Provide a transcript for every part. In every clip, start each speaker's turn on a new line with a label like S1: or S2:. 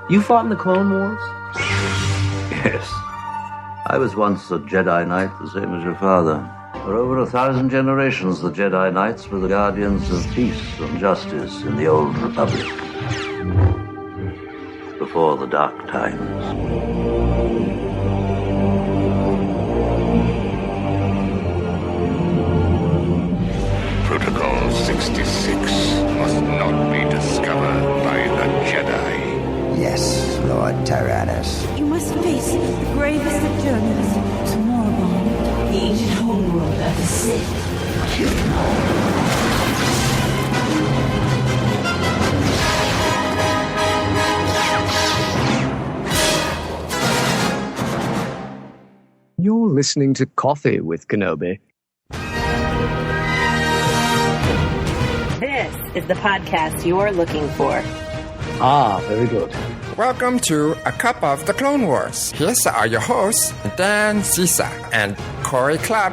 S1: You fought in the Clone Wars?
S2: Yes. I was once a Jedi Knight, the same as your father. For over 1,000 generations, the Jedi Knights were the guardians of peace and justice in the Old Republic. Before the Dark Times.
S3: Protocol 66 must not be discovered by the Jedi.
S4: Yes, Lord Tyrannus.
S5: You must face the gravest of journeys to Moribond, the ancient homeworld of the Sith.
S6: You're listening to Coffee with Kenobi.
S7: This is the podcast you're looking for.
S6: Ah, very good.
S8: Welcome to A Cup of the Clone Wars. Here's are your hosts, Dan Cisa and Corey Clubb.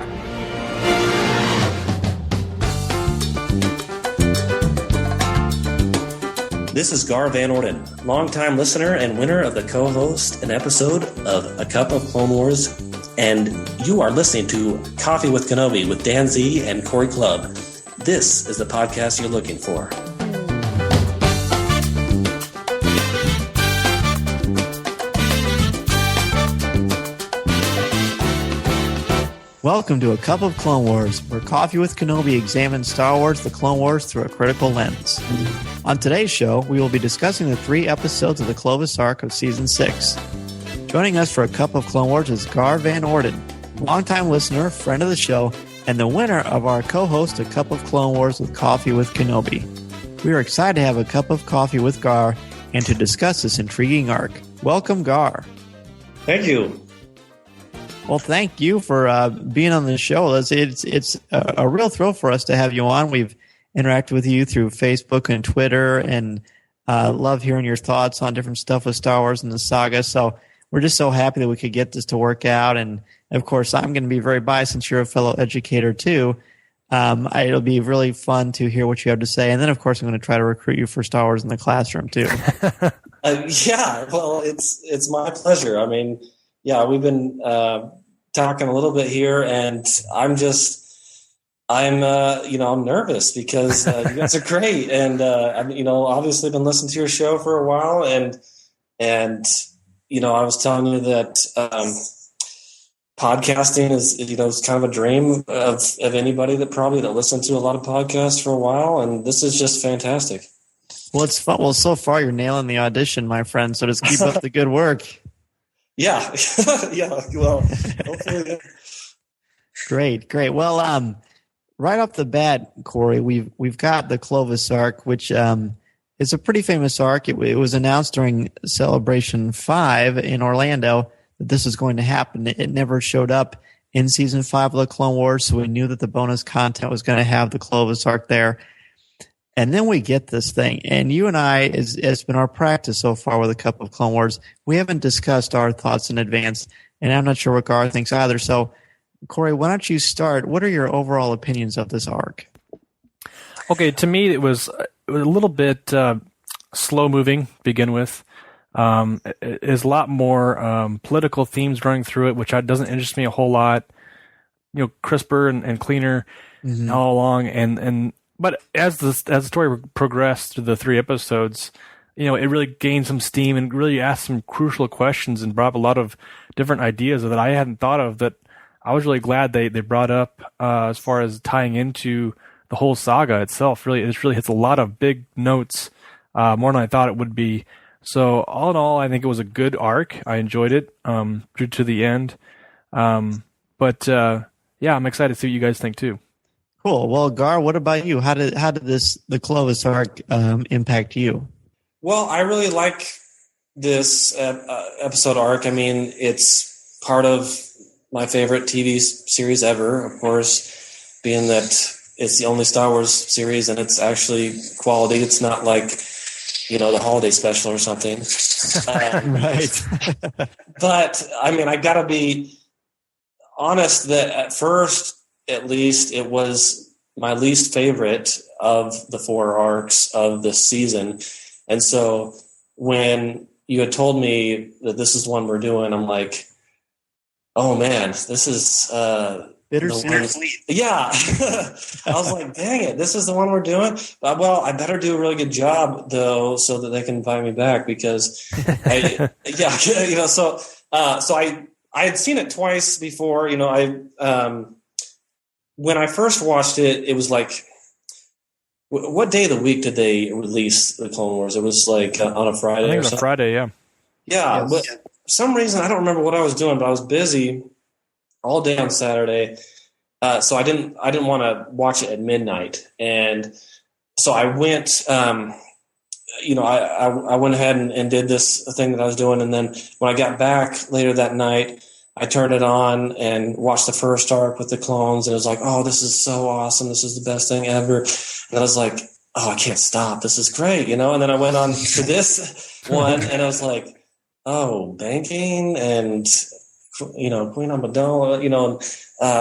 S9: This is Garr Van Orden, longtime listener and winner of the co-host an episode of A Cup of Clone Wars, and you are listening to Coffee with Kenobi with Dan Z and Corey Clubb. This is the podcast you're looking for.
S10: Welcome to A Cup of Clone Wars, where Coffee with Kenobi examines Star Wars The Clone Wars through a critical lens. On today's show, we will be discussing the 3 episodes of the Clovis arc of Season 6. Joining us for A Cup of Clone Wars is Garr Van Orden, longtime listener, friend of the show, and the winner of our co-host A Cup of Clone Wars with Coffee with Kenobi. We are excited to have a cup of coffee with Garr and to discuss this intriguing arc. Welcome, Garr.
S9: Thank you.
S10: Well, thank you for being on the show. It's a real thrill for us to have you on. We've interacted with you through Facebook and Twitter, and love hearing your thoughts on different stuff with Star Wars and the saga. So we're just so happy that we could get this to work out. And, of course, I'm going to be very biased since you're a fellow educator, too. It'll be really fun to hear what you have to say. And then, of course, I'm going to try to recruit you for Star Wars in the classroom, too.
S9: Yeah, well, it's my pleasure. I mean, yeah, we've been talking a little bit here, and I'm nervous because you guys are great, and I've obviously been listening to your show for a while, and I was telling you that podcasting is kind of a dream of anybody that listened to a lot of podcasts for a while, and this is just fantastic.
S10: Well, it's fun. Well, so far you're nailing the audition, my friend. So just keep up the good work.
S9: Yeah. Yeah. Well, hopefully.
S10: Great. Well, right off the bat, Corey, we've got the Clovis arc, which is a pretty famous arc. It was announced during Celebration 5 in Orlando that this was going to happen. It never showed up in Season 5 of the Clone Wars, so we knew that the bonus content was going to have the Clovis arc there. And then we get this thing, and you and I, it's been our practice so far with A Cup of Clone Wars. We haven't discussed our thoughts in advance, and I'm not sure what Garr thinks either. So, Corey, why don't you start? What are your overall opinions of this arc?
S11: Okay, to me, it was a little bit slow moving to begin with. There's a lot more political themes running through it, which doesn't interest me a whole lot. Crisper and cleaner all along, But as the story progressed through the 3 episodes, it really gained some steam and really asked some crucial questions and brought up a lot of different ideas that I hadn't thought of that I was really glad they brought up as far as tying into the whole saga itself. It really hits a lot of big notes, more than I thought it would be. So all in all, I think it was a good arc. I enjoyed it through to the end. But I'm excited to see what you guys think too.
S10: Cool. Well, Garr, what about you? How did the Clovis arc impact you?
S9: Well, I really like this episode arc. I mean, it's part of my favorite TV series ever, of course, being that it's the only Star Wars series and it's actually quality. It's not like, the holiday special or something.
S10: Right.
S9: But, I mean, I got to be honest that at first, at least, it was my least favorite of the 4 arcs of this season. And so when you had told me that this is the one we're doing, I'm like, oh man, this is
S10: bittersweet.
S9: Yeah. I was like, dang it, this is the one we're doing. Well, I better do a really good job though, so that they can invite me back because so I had seen it twice before. When I first watched it, it was like, what day of the week did they release the Clone Wars? It was like on a Friday.
S11: I think
S9: or
S11: it was
S9: something.
S11: a Friday, yeah.
S9: Yeah,
S10: Yes.
S9: but for some reason I don't remember what I was doing, but I was busy all day on Saturday, so I didn't want to watch it at midnight, and so I went. I went ahead and did this thing that I was doing, and then when I got back later that night, I turned it on and watched the first arc with the clones, and it was like, oh, this is so awesome. This is the best thing ever. And I was like, oh, I can't stop. This is great, And then I went on to this one, and I was like, oh, banking and, Queen Amidala,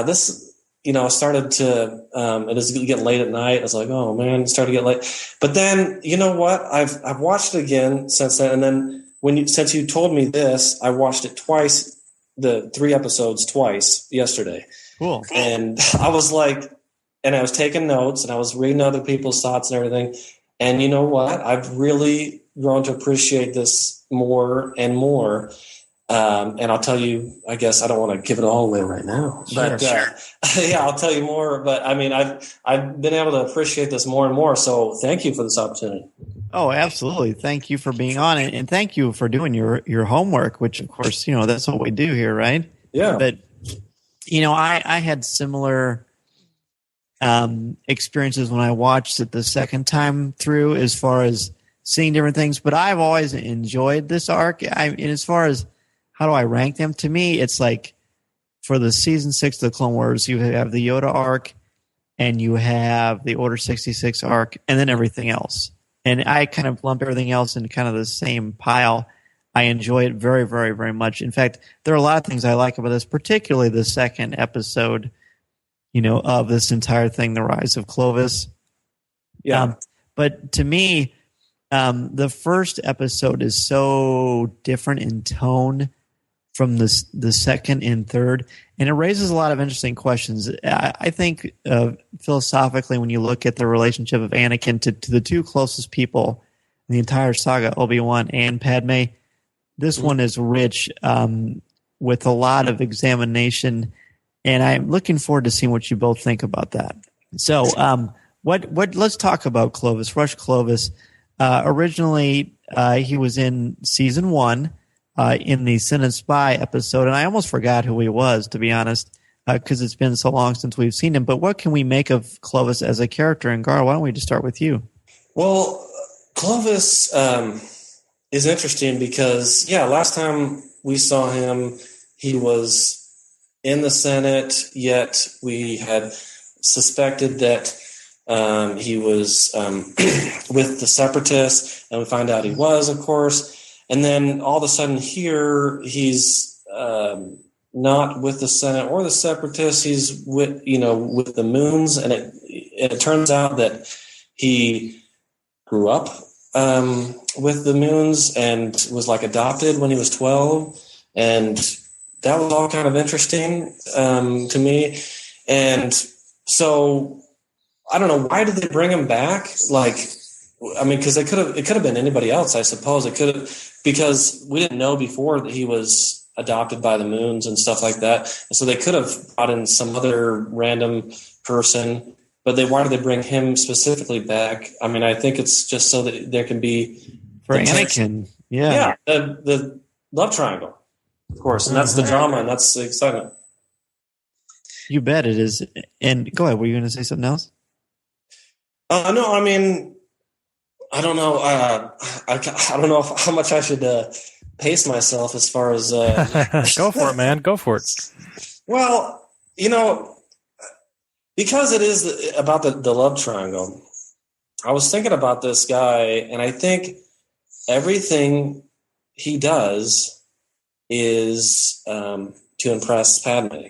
S9: this, I started to, it was get late at night. I was like, oh man, it started to get late. But then, you know what? I've watched it again since then. And then since you told me this, I watched it twice. The 3 episodes twice yesterday.
S10: Cool.
S9: And I was like, and I was taking notes and I was reading other people's thoughts and everything. And you know what? I've really grown to appreciate this more and more. And I'll tell you, I guess I don't want to give it all away right now, but yeah, I'll tell you more. But I mean, I've been able to appreciate this more and more. So thank you for this opportunity.
S10: Oh, absolutely. Thank you for being on it. And thank you for doing your homework, which of course, that's what we do here, right?
S9: Yeah.
S10: But, I had similar experiences when I watched it the second time through as far as seeing different things. But I've always enjoyed this arc. And as far as how do I rank them, to me, it's like for the season 6 of the Clone Wars, you have the Yoda arc and you have the Order 66 arc and then everything else. And I kind of lump everything else into kind of the same pile. I enjoy it very, very, very much. In fact, there are a lot of things I like about this, particularly the second episode, of this entire thing, The Rise of Clovis.
S9: Yeah.
S10: But to me, the first episode is so different in tone from the second and third, and it raises a lot of interesting questions. I think philosophically, when you look at the relationship of Anakin to the 2 closest people in the entire saga, Obi-Wan and Padme, this one is rich with a lot of examination, and I'm looking forward to seeing what you both think about that. So, let's talk about Clovis, Rush Clovis. Originally, he was in season 1. In the Sin and Spy episode, and I almost forgot who he was, to be honest, because it's been so long since we've seen him. But what can we make of Clovis as a character? And Garr, why don't we just start with you?
S9: Well, Clovis is interesting because, last time we saw him, he was in the Senate, yet we had suspected that he was with the Separatists, and we find out he was, of course. And then all of a sudden here, he's not with the Senate or the Separatists. He's with the Moons. And it turns out that he grew up with the Moons and was like adopted when he was 12. And that was all kind of interesting to me. And so I don't know, why did they bring him back? Because it could have been anybody else, I suppose. It could have, because we didn't know before that he was adopted by the Moons and stuff like that. And so they could have brought in some other random person, but why did they bring him specifically back? I mean, I think it's just so that there can be
S10: for Anakin. Yeah,
S9: the love triangle, of course, and that's the drama, and that's the excitement.
S10: You bet it is. And go ahead. Were you going to say something else?
S9: No, I mean, I don't know. I don't know how much I should pace myself as far as.
S11: Go for it, man. Go for it.
S9: Well, because it is about the love triangle, I was thinking about this guy, and I think everything he does is to impress Padme.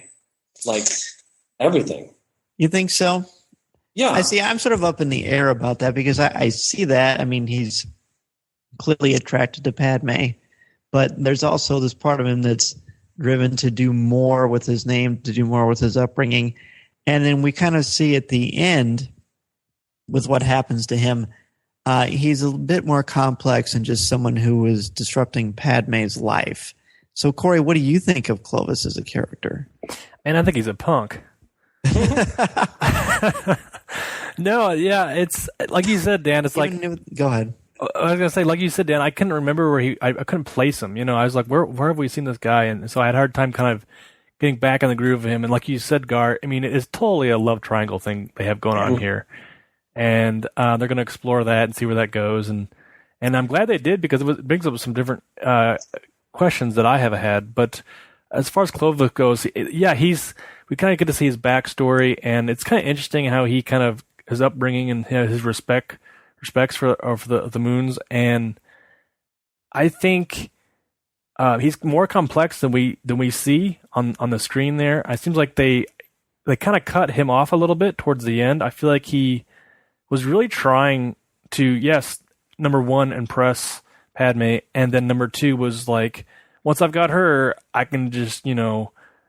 S9: Like, everything.
S10: You think so?
S9: Yeah.
S10: I see. I'm sort of up in the air about that because I see that. I mean, he's clearly attracted to Padme. but there's also this part of him that's driven to do more with his name, to do more with his upbringing. And then we kind of see at the end with what happens to him, he's a bit more complex than just someone who is disrupting Padme's life. So, Corey, what do you think of Clovis as a character?
S11: And I think he's a punk. No, yeah, it's like you said, Dan. It's
S10: go ahead.
S11: I was gonna say, like you said, Dan. I couldn't remember where I couldn't place him. I was like, where have we seen this guy? And so I had a hard time kind of getting back in the groove of him. And like you said, Garr, I mean, it is totally a love triangle thing they have going on here, and they're gonna explore that and see where that goes. And I'm glad they did, because it brings up some different questions that I have had. But as far as Clovis goes, we kind of get to see his backstory, and it's kind of interesting how he kind of his upbringing and his respects for the Moons. And I think he's more complex than we see on the screen there. It seems like they kind of cut him off a little bit towards the end. I feel like he was really trying to, yes, number one, impress Padme, and then number two was like, once I've got her, I can just,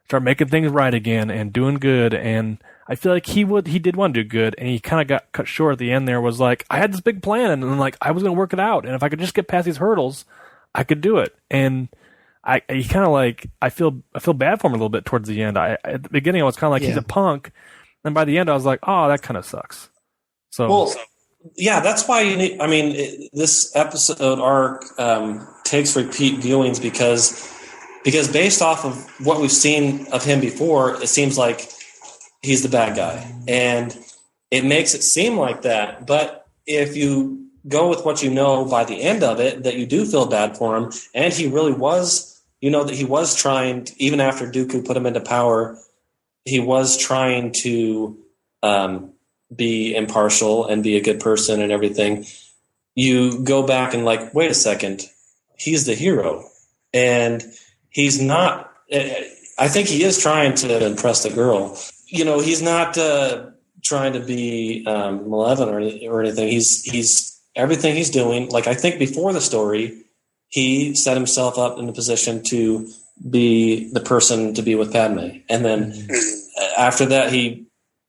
S11: start making things right again and doing good. And I feel like he did want to do good, and he kind of got cut short at the end there. Was like, I had this big plan, and like I was going to work it out, and if I could just get past these hurdles, I could do it. And he kind of like, I feel bad for him a little bit towards the end. At the beginning I was kind of like, he's a punk, and by the end I was like, oh, that kind of sucks. So
S9: yeah, that's why you need. I mean, this episode arc takes repeat viewings because based off of what we've seen of him before, it seems like he's the bad guy, and it makes it seem like that. But if you go with what you know by the end of it, that you do feel bad for him, and he really was, that he was trying, even after Dooku put him into power, he was trying to be impartial and be a good person and everything. You go back and like, wait a second, he's the hero, and he's not. I think he is trying to impress the girl. He's not trying to be malevolent or anything. He's everything he's doing. Like, I think before the story, he set himself up in a position to be the person to be with Padme, and then after that, he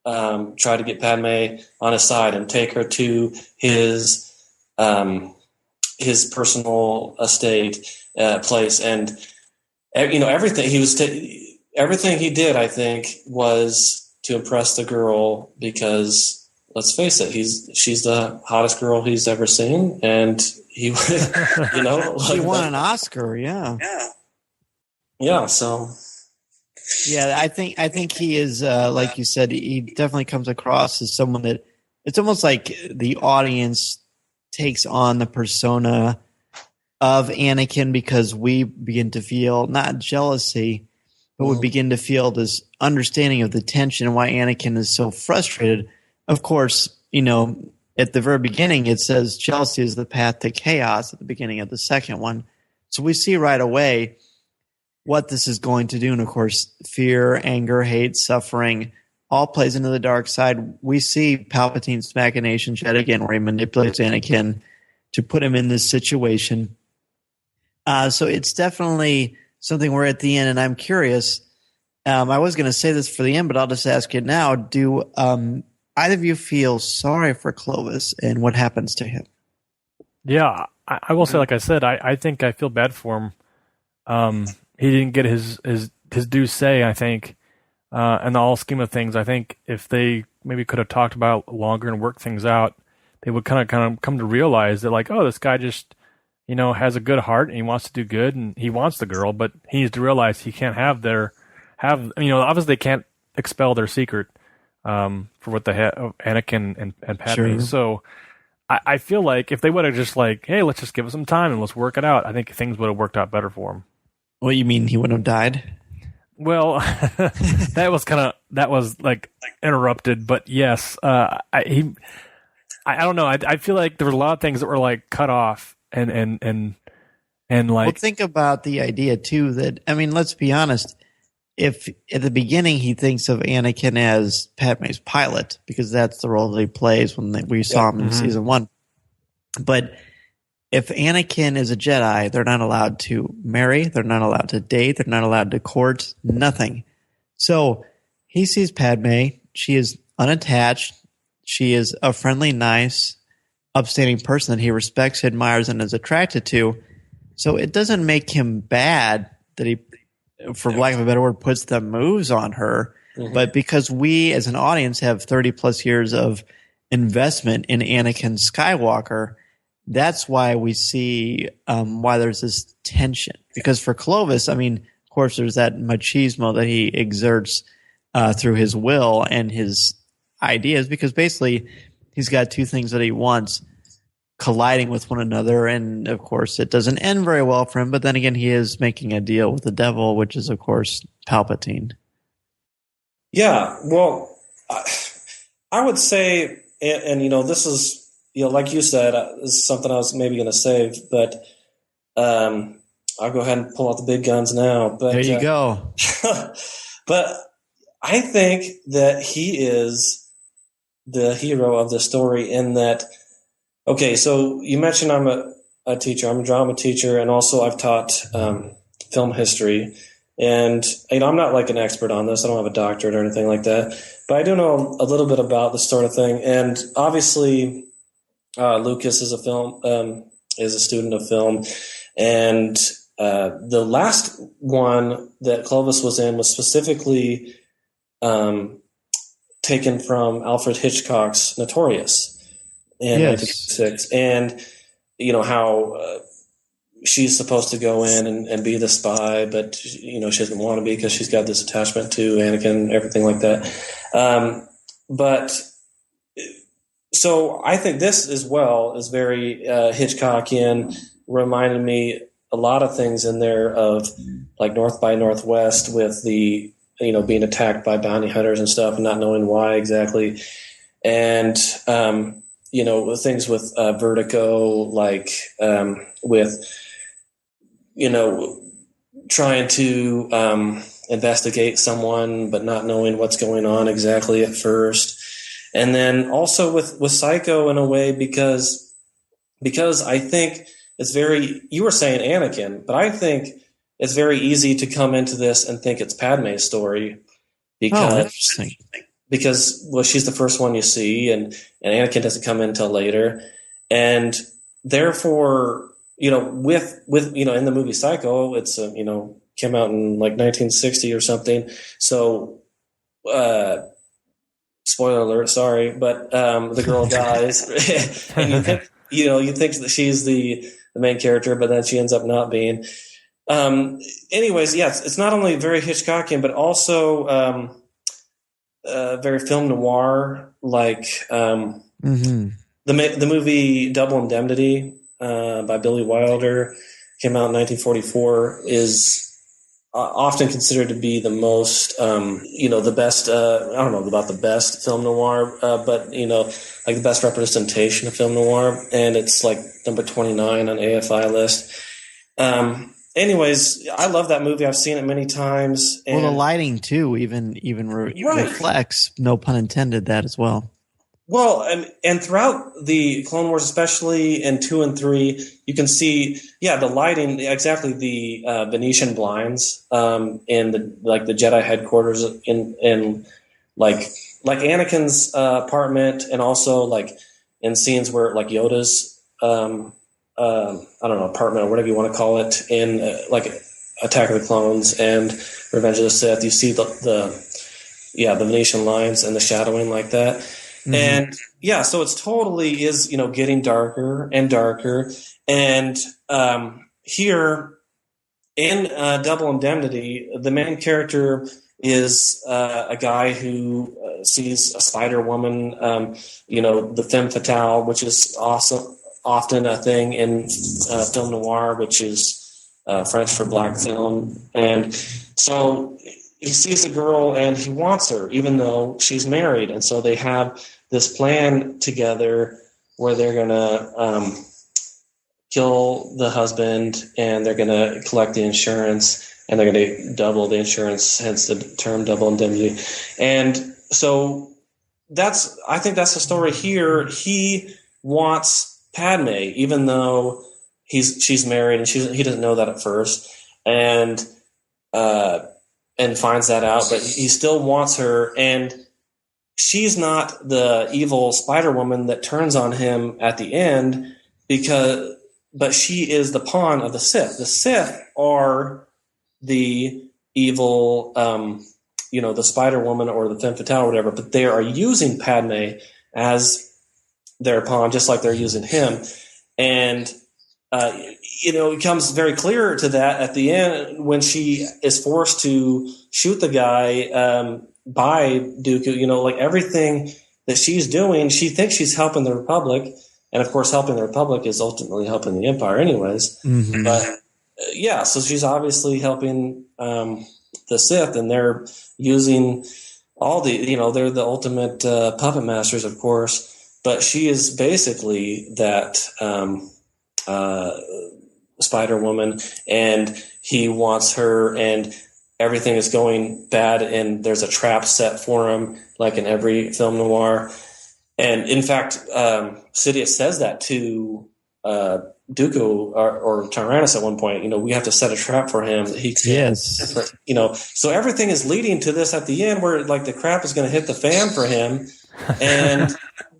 S9: tried to get Padme on his side and take her to his personal estate place, and everything he was everything he did, I think, was to impress the girl, because let's face it, she's the hottest girl he's ever seen, and he
S10: she won an Oscar,
S9: so.
S10: Yeah, I think he is, like you said, he definitely comes across as someone that it's almost like the audience takes on the persona of Anakin, because we begin to feel not jealousy, but we begin to feel this understanding of the tension and why Anakin is so frustrated. Of course, at the very beginning, it says jealousy is the path to chaos at the beginning of the second one. So we see right away what this is going to do. And of course, fear, anger, hate, suffering all plays into the dark side. We see Palpatine's machinations yet again, where he manipulates Anakin to put him in this situation. So it's definitely something we're at the end, and I'm curious. I was going to say this for the end, but I'll just ask it now. Do either of you feel sorry for Clovis and what happens to him? Yeah,
S11: I will say, like I said, I think I feel bad for him. He didn't get his due say, I think, in the all scheme of things. I think if they maybe could have talked about it longer and worked things out, they would kind of come to realize that, like, oh, this guy just, has a good heart and he wants to do good and he wants the girl, but he needs to realize he can't obviously they can't expel their secret for what they had of Anakin and Padme. Sure. So I feel like if they would have just like, hey, let's just give it some time and let's work it out, I think things would have worked out better for him.
S10: What, you mean he wouldn't have died?
S11: Well, that was like interrupted, but yes, I don't know. I feel like there were a lot of things that were like cut off and like.
S10: Well, think about the idea too that, I mean, let's be honest. If at the beginning he thinks of Anakin as Padme's pilot, because that's the role that he plays when we saw him in season 1, but if Anakin is a Jedi, they're not allowed to marry, they're not allowed to date, they're not allowed to court, nothing. So he sees Padme. She is unattached. She is a friendly, nice, upstanding person that he respects, admires, and is attracted to. So it doesn't make him bad that he, for lack of a better word, puts the moves on her. Mm-hmm. But because we as an audience have 30 plus years of investment in Anakin Skywalker, that's why we see why there's this tension. Because for Clovis, I mean, of course, there's that machismo that he exerts through his will and his ideas, because basically he's got two things that he wants colliding with one another. And of course, it doesn't end very well for him. But then again, he is making a deal with the devil, which is, of course, Palpatine.
S9: Yeah, well, I would say, and you know, this is, you know, like you said, this is something I was maybe going to save, but I'll go ahead and pull out the big guns now. But
S10: there you go.
S9: But I think that he is the hero of the story in that. Okay, so you mentioned I'm a teacher. I'm a drama teacher, and also I've taught film history. And you know, I'm not like an expert on this. I don't have a doctorate or anything like that, but I do know a little bit about this sort of thing. And obviously, Lucas is a student of film, and the last one that Clovis was in was specifically taken from Alfred Hitchcock's Notorious in 1986, and you know how she's supposed to go in and be the spy, but you know she doesn't want to be because she's got this attachment to Anakin, everything like that. But so I think this as well is very Hitchcockian, reminded me a lot of things in there of like North by Northwest with the, you know, being attacked by bounty hunters and stuff and not knowing why exactly. And, you know, things with Vertigo, like with, you know, trying to investigate someone but not knowing what's going on exactly at first. And then also with Psycho in a way, because I think it's very, you were saying Anakin, but I think it's very easy to come into this and think it's Padme's story because well, she's the first one you see, and Anakin doesn't come in until later. And therefore, you know, with you know, in the movie Psycho, it's you know, came out in like 1960 or something. So spoiler alert, sorry, but the girl dies, and you think that she's the main character, but then she ends up not being. Anyways, yes, it's not only very Hitchcockian, but also very film noir, like the movie Double Indemnity by Billy Wilder, came out in 1944, is often considered to be the most, you know, the best, I don't know about the best film noir, but, you know, like the best representation of film noir. And it's like number 29 on AFI list. Anyways, I love that movie. I've seen it many times. And
S10: well, the lighting too, even reflects, no pun intended, that as well.
S9: Well, and throughout the Clone Wars, especially in 2 and 3, you can see, the lighting, exactly the Venetian blinds in the Jedi headquarters in like Anakin's apartment, and also like in scenes where like Yoda's I don't know, apartment or whatever you want to call it in like Attack of the Clones and Revenge of the Sith. You see the Venetian lines and the shadowing like that. Mm-hmm. And so it's totally is, you know, getting darker and darker. And here in Double Indemnity, the main character is a guy who sees a Spider Woman, you know, the femme fatale, which is often a thing in film noir, which is French for black film. And so he sees a girl and he wants her, even though she's married. And so they have this plan together where they're going to kill the husband, and they're going to collect the insurance, and they're going to double the insurance, hence the term Double Indemnity. And so I think that's the story here. He wants Padme, even though she's married, and he doesn't know that at first, and finds that out, but he still wants her, and she's not the evil Spider-Woman that turns on him at the end, but she is the pawn of the Sith. The Sith are the evil, the Spider-Woman or the femme fatale or whatever, but they are using Padme as their pawn, just like they're using him. And, it becomes very clear to that at the end when she is forced to shoot the guy by Dooku. Like everything that she's doing, she thinks she's helping the Republic. And, of course, helping the Republic is ultimately helping the Empire anyways. Mm-hmm. But, so she's obviously helping the Sith, and they're using all they're the ultimate puppet masters, of course. But she is basically that Spider-Woman, and he wants her, and everything is going bad, and there's a trap set for him, like in every film noir. And in fact, Sidious says that to Dooku or Tyrannus at one point. We have to set a trap for him. He can't. Yes. So everything is leading to this at the end, where like the crap is going to hit the fan for him, and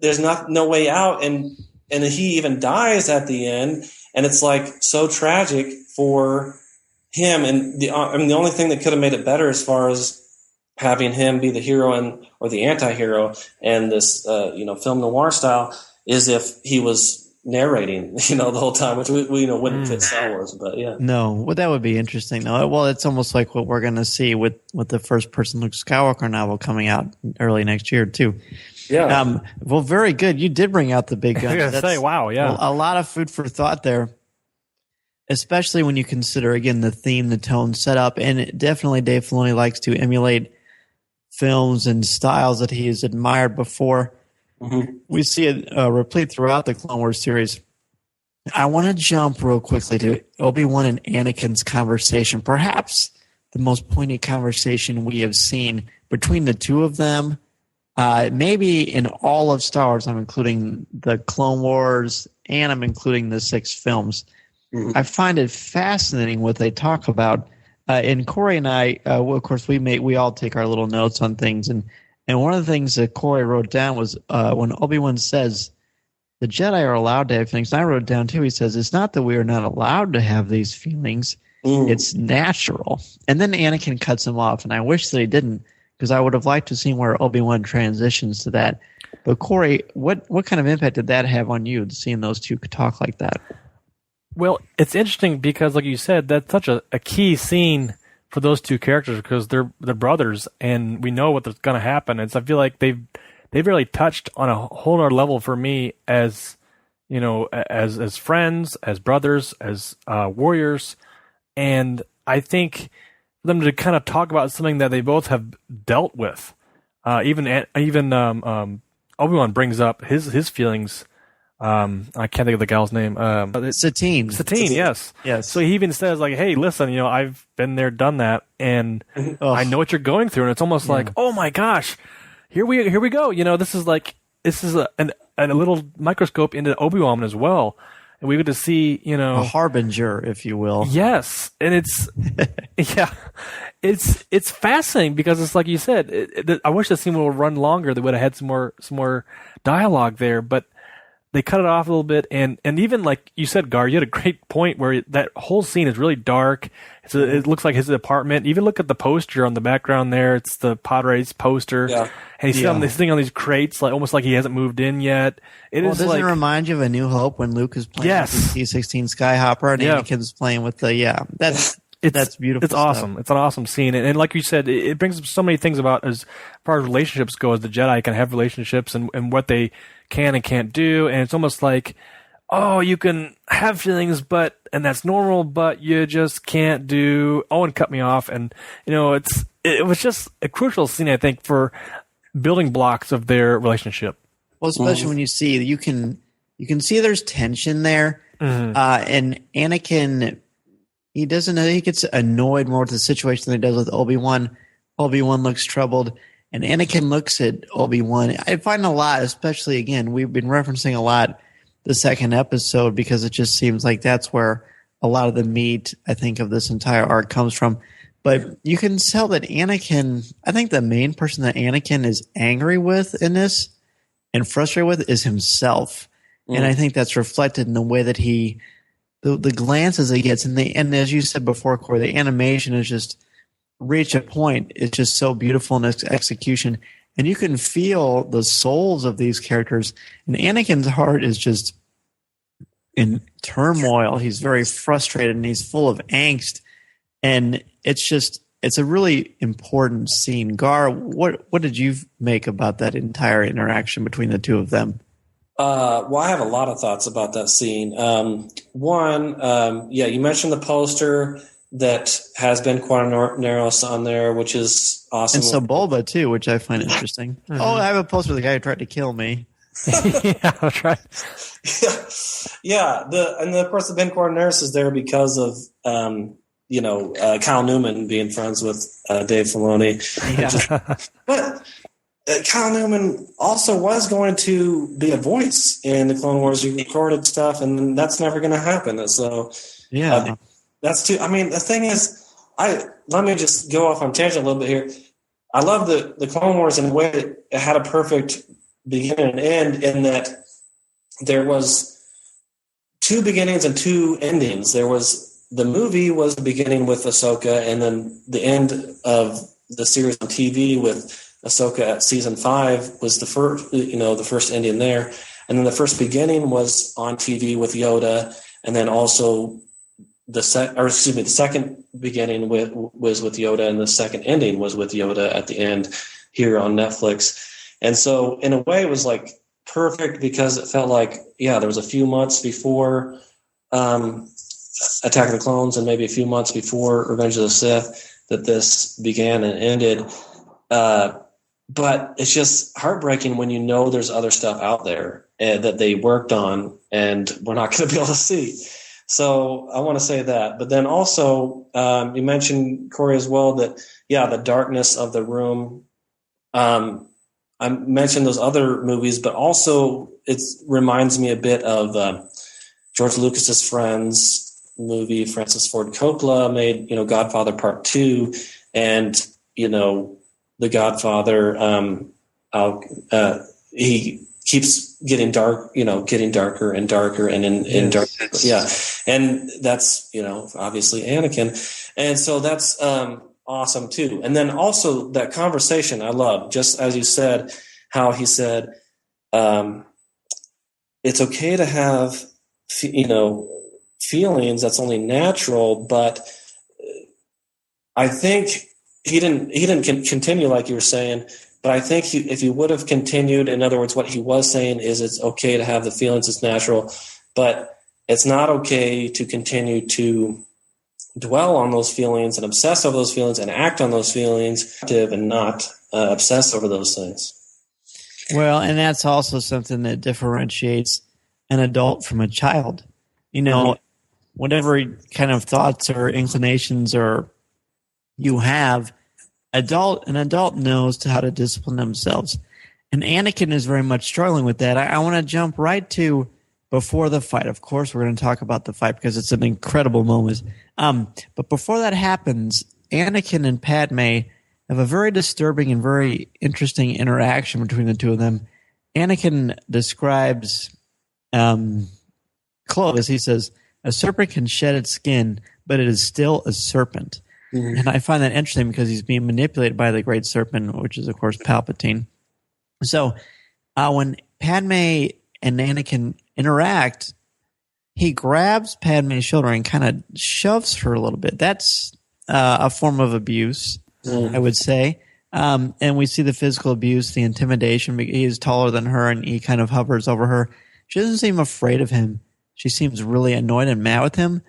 S9: there's no way out, and he even dies at the end, and it's like so tragic for him. And the only thing that could have made it better, as far as having him be the hero or the anti-hero and this film noir style, is if he was narrating the whole time, which we wouldn't fit Star Wars, but yeah.
S10: No, well, that would be interesting though. Well, it's almost like what we're going to see with the first person Luke Skywalker novel coming out early next year too.
S9: Yeah.
S10: Well, very good. You did bring out the big guns.
S11: I was gonna say, wow, yeah.
S10: A lot of food for thought there, especially when you consider, again, the theme, the tone, setup, and definitely Dave Filoni likes to emulate films and styles that he has admired before. Mm-hmm. We see it replete throughout the Clone Wars series. I want to jump real quickly to Obi-Wan and Anakin's conversation, perhaps the most poignant conversation we have seen between the two of them. Maybe in all of Star Wars. I'm including the Clone Wars, and I'm including the 6 films. Mm-hmm. I find it fascinating what they talk about. And Corey and I, of course, we all take our little notes on things. And one of the things that Corey wrote down was when Obi-Wan says, the Jedi are allowed to have feelings. And I wrote down, too, he says, it's not that we are not allowed to have these feelings. It's natural. And then Anakin cuts him off. And I wish that he didn't, because I would have liked to see where Obi-Wan transitions to that. But Corey, what kind of impact did that have on you, seeing those two talk like that?
S11: Well, it's interesting because, like you said, that's such a key scene for those two characters because they're brothers, and we know what's going to happen. And so I feel like they've really touched on a whole other level for me as as friends, as brothers, as warriors, and I think them to kind of talk about something that they both have dealt with. Even Obi-Wan brings up his feelings. I can't think of the gal's name.
S10: Satine,
S11: yes. So he even says like, "Hey, listen, I've been there, done that, and I know what you're going through." And it's almost like, "Oh my gosh, here we go." This is a little microscope into Obi-Wan as well. And we get to see,
S10: a harbinger, if you will.
S11: Yes, and it's it's fascinating because it's like you said. I wish the scene would run longer. They would have had some more dialogue there, but they cut it off a little bit. And even like you said, Garr, you had a great point where that whole scene is really dark. It looks like his apartment. Even look at the poster on the background there. It's the Padres poster. Yeah. And he's sitting on these crates, like almost like he hasn't moved in yet.
S10: Doesn't it remind you of A New Hope when Luke is playing with the T-16 Skyhopper and Anakin's playing with the that's beautiful.
S11: It's awesome. It's an awesome scene, and like you said, it brings up so many things about as far as relationships go. As the Jedi can have relationships and what they can and can't do, and it's almost like, oh, you can have feelings, and that's normal, but you just can't do. Owen cut me off, and it was just a crucial scene, I think, for building blocks of their relationship.
S10: Well, especially when you can see there's tension there, and Anakin. He gets annoyed more with the situation than he does with Obi-Wan. Obi-Wan looks troubled, and Anakin looks at Obi-Wan. I find a lot, especially, again, we've been referencing a lot the second episode because it just seems like that's where a lot of the meat, I think, of this entire arc comes from. But you can tell that Anakin, I think the main person that Anakin is angry with in this and frustrated with is himself. And I think that's reflected in the way that the glances he gets. And as you said before, Corey, the animation is just reached a point. It's just so beautiful in its execution. And you can feel the souls of these characters. And Anakin's heart is just in turmoil. He's very frustrated and he's full of angst. And it's a really important scene. Garr, what did you make about that entire interaction between the two of them?
S9: Well, I have a lot of thoughts about that scene. One, you mentioned the poster that has Ben Quaternaros on there, which is awesome.
S10: And Sebulba, too, which I find interesting. Mm-hmm. Oh, I have a poster of the guy who tried to kill me.
S11: Yeah, that's right.
S9: Yeah. And of course, the Ben Quaternaros is there because of Kyle Newman being friends with Dave Filoni.
S10: Yeah.
S9: But Kyle Newman also was going to be a voice in the Clone Wars. He recorded stuff, and that's never going to happen. So,
S10: yeah,
S9: that's too. I mean, the thing is, let me just go off on tangent a little bit here. I love the Clone Wars in a way that it had a perfect beginning and end, in that there was two beginnings and two endings. There was the movie was the beginning with Ahsoka, and then the end of the series on TV with Ahsoka at season 5 was the first ending there, and then the first beginning was on TV with Yoda, and then also the second beginning was with Yoda, and the second ending was with Yoda at the end here on Netflix. And so, in a way, it was like perfect because it felt like there was a few months before Attack of the Clones and maybe a few months before Revenge of the Sith that this began and ended. But it's just heartbreaking when you know there's other stuff out there that they worked on and we're not going to be able to see. So I want to say that. But then also, you mentioned, Corey, as well, that, the darkness of the room. I mentioned those other movies, but also it reminds me a bit of George Lucas's Friends movie. Francis Ford Coppola made, Godfather Part 2, and, The Godfather, he keeps getting darker and darker and darker. Yeah. And that's, obviously Anakin. And so that's awesome too. And then also that conversation I love, just as you said, how he said, it's okay to have, feelings, that's only natural, but I think he didn't continue like you were saying, but I think if he would have continued, in other words, what he was saying is it's okay to have the feelings, it's natural, but it's not okay to continue to dwell on those feelings and obsess over those feelings and act on those feelings and not obsess over those things.
S10: Well, and that's also something that differentiates an adult from a child. Whatever kind of thoughts or inclinations or you have, an adult knows how to discipline themselves. And Anakin is very much struggling with that. I want to jump right to before the fight. Of course, we're going to talk about the fight because it's an incredible moment. But before that happens, Anakin and Padme have a very disturbing and very interesting interaction between the two of them. Anakin describes Clovis. He says, "A serpent can shed its skin, but it is still a serpent." Mm-hmm. And I find that interesting because he's being manipulated by the great serpent, which is, of course, Palpatine. So when Padme and Anakin interact, he grabs Padme's shoulder and kind of shoves her a little bit. That's a form of abuse, I would say. And we see the physical abuse, the intimidation. He is taller than her, and he kind of hovers over her. She doesn't seem afraid of him. She seems really annoyed and mad with him.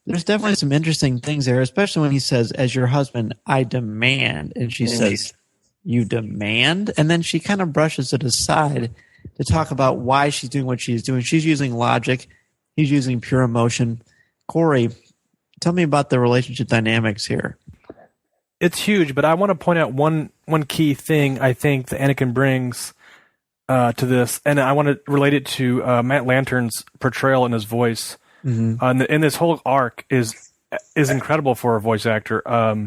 S10: There's definitely some interesting things there, especially when he says, "As your husband, I demand." And she says, "You demand?" And then she kind of brushes it aside to talk about why she's doing what she's doing. She's using logic. He's using pure emotion. Corey, tell me about the relationship dynamics here.
S11: It's huge, but I want to point out one key thing I think that Anakin brings to this, and I want to relate it to Matt Lantern's portrayal in his voice. And this whole arc is incredible for a voice actor.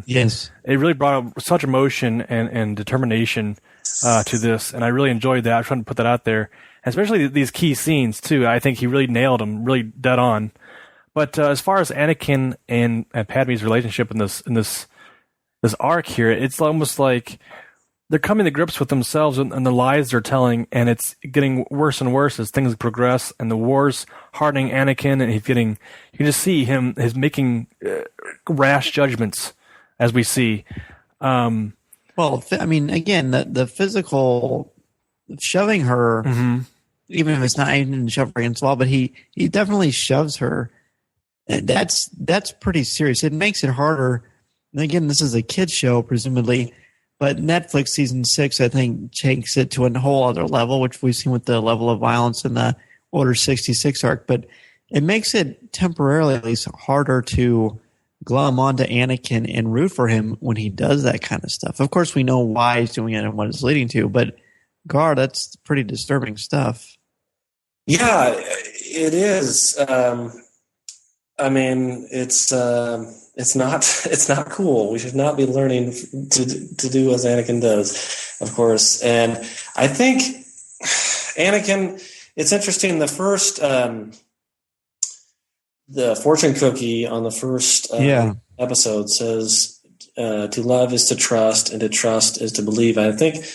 S10: Yes,
S11: it really brought up such emotion and determination to this, and I really enjoyed that. I was trying to put that out there, especially these key scenes too. I think he really nailed them, really dead on. But as far as Anakin and Padme's relationship in this arc here, it's almost like they're coming to grips with themselves and the lies they're telling, and it's getting worse and worse as things progress, and the war's hardening Anakin, and you can just see his making rash judgments as we see.
S10: Well, I mean, again, the physical shoving her, even if it's not even shoving her against the wall, but he definitely shoves her. And that's pretty serious. It makes it harder. And again, this is a kid's show, presumably. But Netflix season 6, I think, takes it to a whole other level, which we've seen with the level of violence in the Order 66 arc. But it makes it temporarily, at least, harder to glom onto Anakin and root for him when he does that kind of stuff. Of course, we know why he's doing it and what it's leading to. But, Garr, that's pretty disturbing stuff.
S9: Yeah, it is. I mean, it's not cool. We should not be learning to do as Anakin does, of course. And I think Anakin, it's interesting. The first, the fortune cookie on the first episode says, to love is to trust, and to trust is to believe. And I think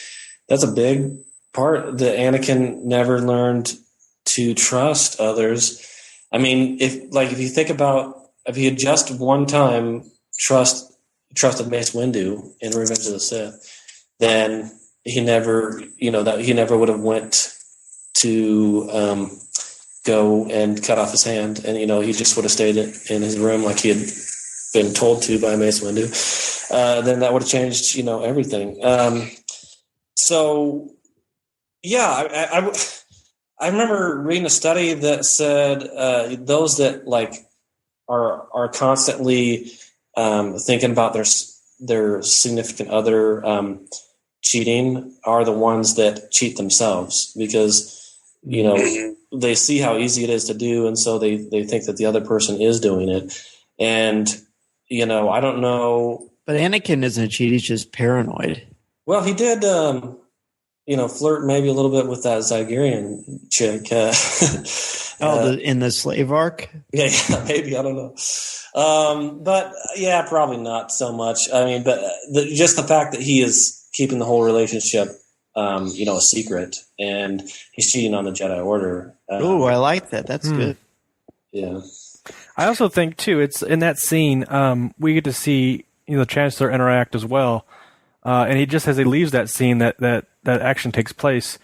S9: that's a big part that Anakin never learned to trust others. I mean, if you think about, if he had just one time trusted Mace Windu in Revenge of the Sith, then he never would have went to go and cut off his hand, and he just would have stayed in his room like he had been told to by Mace Windu. Then that would have changed, everything. So, yeah, I remember reading a study that said those that are constantly thinking about their significant other cheating are the ones that cheat themselves, because they see how easy it is to do, and so they think that the other person is doing it. And I don't know.
S10: But Anakin isn't a cheat; he's just paranoid.
S9: Well, he did. Flirt maybe a little bit with that Zygerian chick.
S10: In the slave arc?
S9: Yeah, maybe. I don't know. But yeah, probably not so much. I mean, but just the fact that he is keeping the whole relationship, a secret, and he's cheating on the Jedi Order.
S10: Oh, I like that. That's good.
S9: Yeah.
S11: I also think, too, it's in that scene, we get to see the Chancellor interact as well. And he just, as he leaves that scene, that action takes place,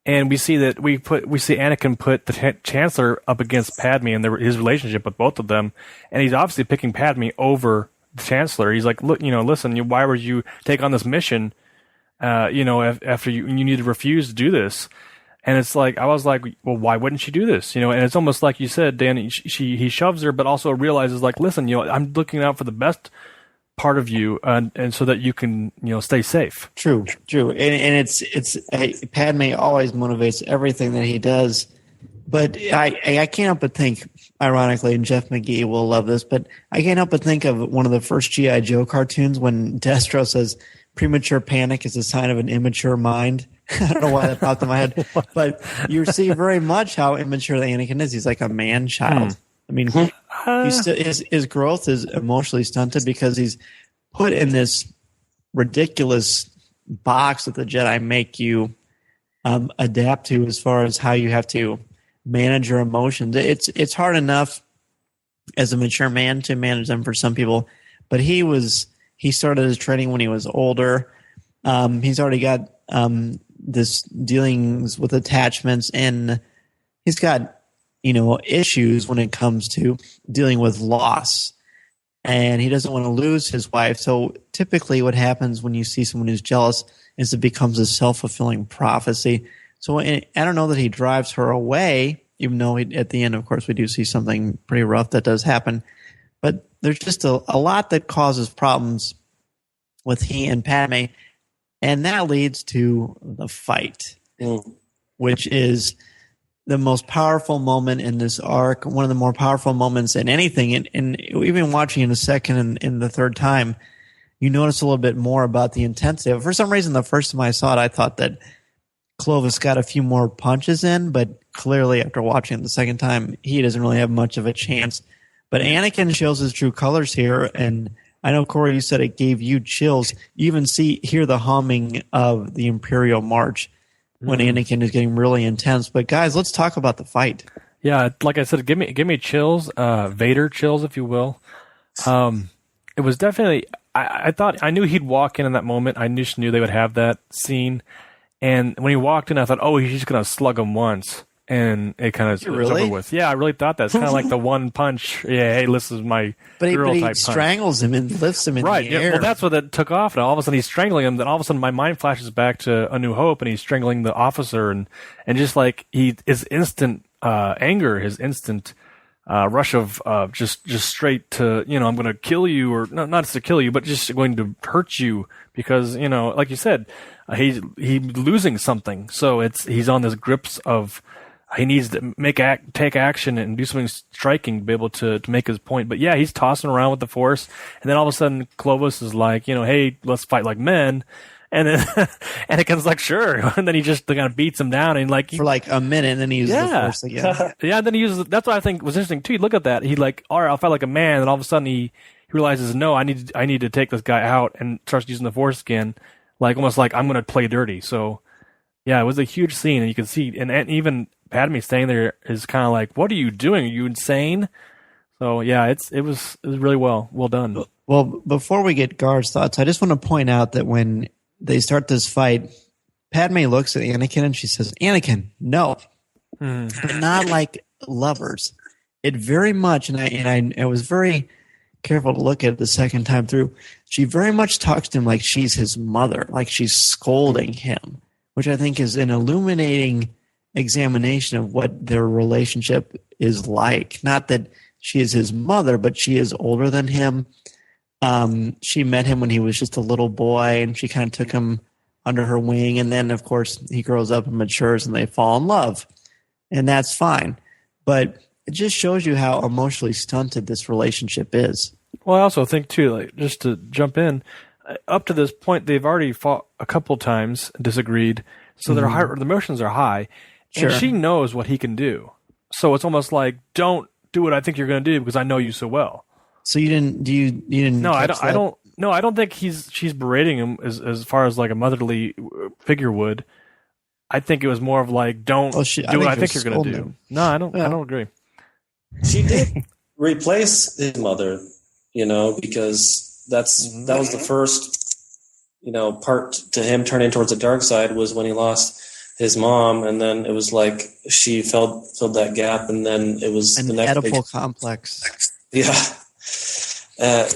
S11: and we see that we see Anakin put the Chancellor up against Padme and his relationship with both of them, and he's obviously picking Padme over the Chancellor. He's like, look, listen, why would you take on this mission? After you need to refuse to do this. And it's like, I was like, well, why wouldn't she do this? And it's almost like you said, Dan, he shoves her, but also realizes, like, listen, I'm looking out for the best part of you, and so that you can, stay safe.
S10: True. And it's Padme always motivates everything that he does. But I can't help but think, ironically, and Jeff McGee will love this, but I can't help but think of one of the first G.I. Joe cartoons when Destro says premature panic is a sign of an immature mind. I don't know why that popped in my head, but you see very much how immature the Anakin is. He's like a man-child. I mean, his growth is emotionally stunted because he's put in this ridiculous box that the Jedi make you adapt to, as far as how you have to manage your emotions. It's hard enough as a mature man to manage them for some people, but he started his training when he was older. He's already got this dealings with attachments, and he's got issues when it comes to dealing with loss, and he doesn't want to lose his wife. So typically what happens when you see someone who's jealous is it becomes a self-fulfilling prophecy. So I don't know that he drives her away, even though at the end, of course, we do see something pretty rough that does happen. But there's just a lot that causes problems with he and Padme, and that leads to the fight. which is the most powerful moment in this arc, one of the more powerful moments in anything. And even watching it a second and in the third time, you notice a little bit more about the intensity. For some reason, the first time I saw it, I thought that Clovis got a few more punches in, but clearly after watching it the second time, he doesn't really have much of a chance. But Anakin shows his true colors here, and I know, Corey, you said it gave you chills. You even hear the humming of the Imperial March when Anakin is getting really intense. But guys, let's talk about the fight.
S11: Yeah, like I said, give me chills, Vader chills, if you will. It was definitely. I knew he'd walk in that moment. I just knew they would have that scene. And when he walked in, I thought, oh, he's just gonna slug him once, and it kind of was over with. Yeah, I really thought that. It's kind of like the one punch. Yeah, hey, this is my girl type punch.
S10: Strangles him and lifts him in the air.
S11: Yeah, well, that's what it took off. And all of a sudden, he's strangling him. Then all of a sudden, my mind flashes back to A New Hope, and he's strangling the officer, and just like his instant anger, his instant rush of just straight to, I'm going to kill you, or not to kill you, but just going to hurt you because, like you said, he's losing something. So he's on this grips of he needs to take action and do something striking to be able to make his point. But yeah, he's tossing around with the Force, and then all of a sudden Clovis is like, hey, let's fight like men. And then Anakin's like, sure. And then he just kind of beats him down and for like a minute, and then he uses the Force again. Yeah, and then he uses. That's what I think was interesting too. Look at that. He all right, I'll fight like a man, and all of a sudden he realizes, no, I need to take this guy out, and starts using the Force again, almost like I'm going to play dirty. So yeah, it was a huge scene, and you can see, and even Padme staying there is kind of like, what are you doing? Are you insane? So yeah, it was really well done. Well,
S10: before we get Gar's thoughts, I just want to point out that when they start this fight, Padme looks at Anakin and she says, Anakin, no. But not like lovers. It very much, and I was very careful to look at it the second time through, she very much talks to him like she's his mother, like she's scolding him, which I think is an illuminating examination of what their relationship is like. Not that she is his mother, but she is older than him. She met him when he was just a little boy, and she kind of took him under her wing. And then, of course, he grows up and matures, and they fall in love. And that's fine. But it just shows you how emotionally stunted this relationship is.
S11: Well, I also think, too, just to jump in, up to this point, they've already fought a couple times, disagreed. So their emotions are high. Sure. And she knows what he can do. So it's almost like, don't do what I think you're going to do because I know you so well.
S10: So you didn't.
S11: No, I don't. No, I don't think she's berating him as far as like a motherly figure would. I think it was more of like, don't do what I think you're going to do. No, I don't. I don't agree.
S9: She did replace his mother, because that was the first, part to him turning towards the dark side was when he lost his mom, and then it was like she filled that gap, and then it was
S10: an
S9: the next
S10: Oedipal complex.
S9: Yeah. My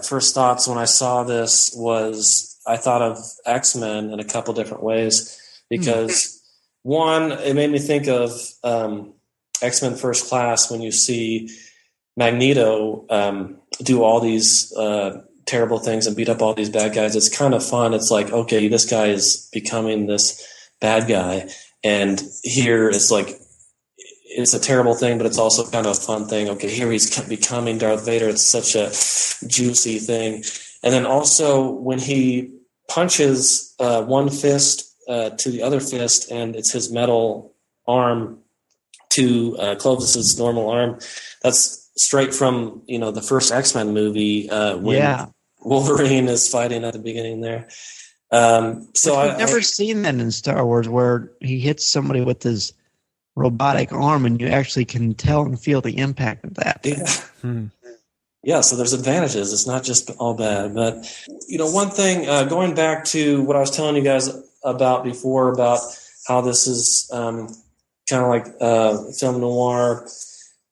S9: first thoughts when I saw this was I thought of X-Men in a couple different ways because one, it made me think of X-Men First Class when you see Magneto do all these terrible things and beat up all these bad guys. It's kind of fun. It's like, okay, this guy is becoming this bad guy, and here it's like, it's a terrible thing, but it's also kind of a fun thing. Okay, here he's becoming Darth Vader. It's such a juicy thing. And then also when he punches one fist to the other fist, and it's his metal arm to Clovis's normal arm, that's straight from the first X-Men movie when Wolverine is fighting at the beginning there. So
S10: I've never seen that in Star Wars, where he hits somebody with his robotic arm and you actually can tell and feel the impact of that.
S9: Yeah, so there's advantages. It's not just all bad. But, one thing, going back to what I was telling you guys about before, about how this is kind of like film noir,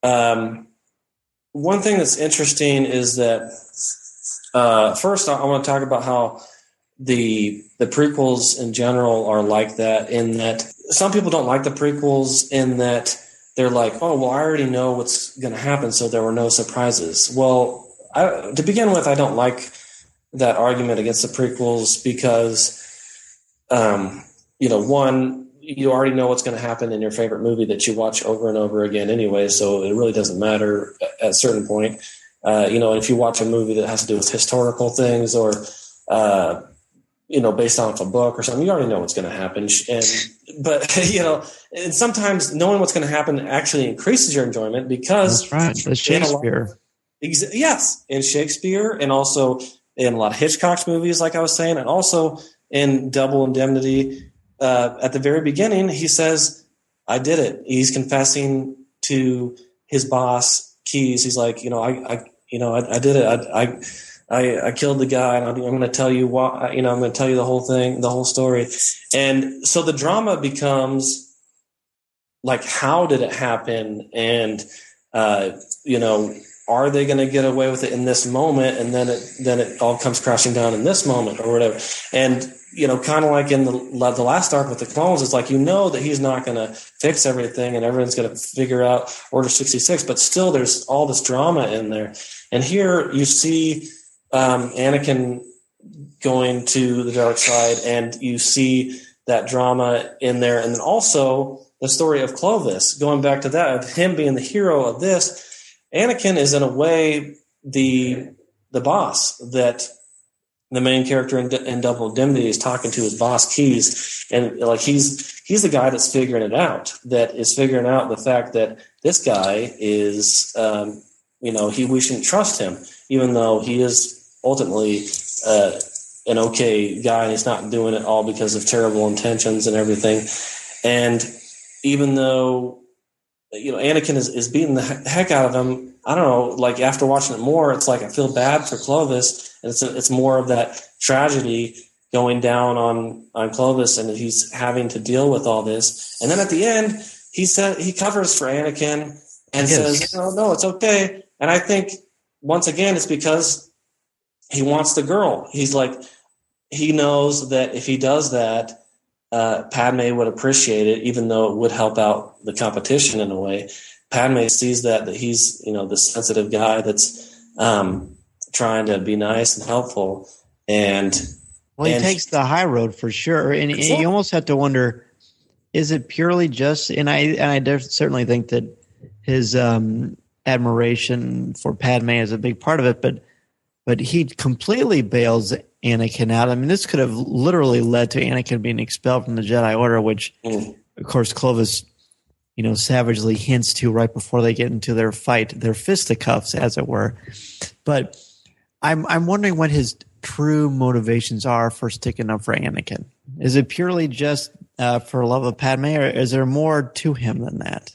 S9: one thing that's interesting is that, first I want to talk about how the prequels in general are like that, in that some people don't like the prequels in that they're like, oh, well, I already know what's going to happen, so there were no surprises. Well, to begin with, I don't like that argument against the prequels because one, you already know what's going to happen in your favorite movie that you watch over and over again anyway, so it really doesn't matter at a certain point. If you watch a movie that has to do with historical things or, based off a book or something, you already know what's going to happen. But sometimes knowing what's going to happen actually increases your enjoyment because
S10: that's right. That's Shakespeare.
S9: Yes, in Shakespeare and also in a lot of Hitchcock's movies, like I was saying, and also in Double Indemnity. At the very beginning, he says, I did it. He's confessing to his boss, Keyes. He's like, I did it. I killed the guy, and I'm going to tell you why. I'm going to tell you the whole thing, the whole story. And so the drama becomes like, how did it happen? And are they going to get away with it in this moment? And then it all comes crashing down in this moment or whatever. And kind of like in the last arc with the clones, it's like, that he's not going to fix everything and everyone's going to figure out Order 66, but still there's all this drama in there. And here you see Anakin going to the dark side, and you see that drama in there. And then also the story of Clovis, going back to that, of him being the hero of this. Anakin is in a way the boss that the main character in Double Indemnity is talking to his boss Keyes, and like he's the guy that's figuring it out. That is figuring out the fact that this guy is, we shouldn't trust him, even though he is ultimately an okay guy, and he's not doing it all because of terrible intentions and everything. And even though Anakin is beating the heck out of him, I don't know, like after watching it more, it's like I feel bad for Clovis, and it's more of that tragedy going down on Clovis, and he's having to deal with all this. And then at the end, he covers for Anakin and says, no, it's okay. And I think once again, it's because he wants the girl. He's like, he knows that if he does that, Padme would appreciate it, even though it would help out the competition in a way. Padme sees that he's, the sensitive guy that's trying to be nice and helpful. And
S10: he takes the high road for sure. And you almost have to wonder, is it purely just, and I certainly think that his admiration for Padme is a big part of it, but he completely bails Anakin out. I mean, this could have literally led to Anakin being expelled from the Jedi Order, which, of course, Clovis, savagely hints to right before they get into their fight, their fisticuffs, as it were. But I'm wondering what his true motivations are for sticking up for Anakin. Is it purely just for love of Padme, or is there more to him than that?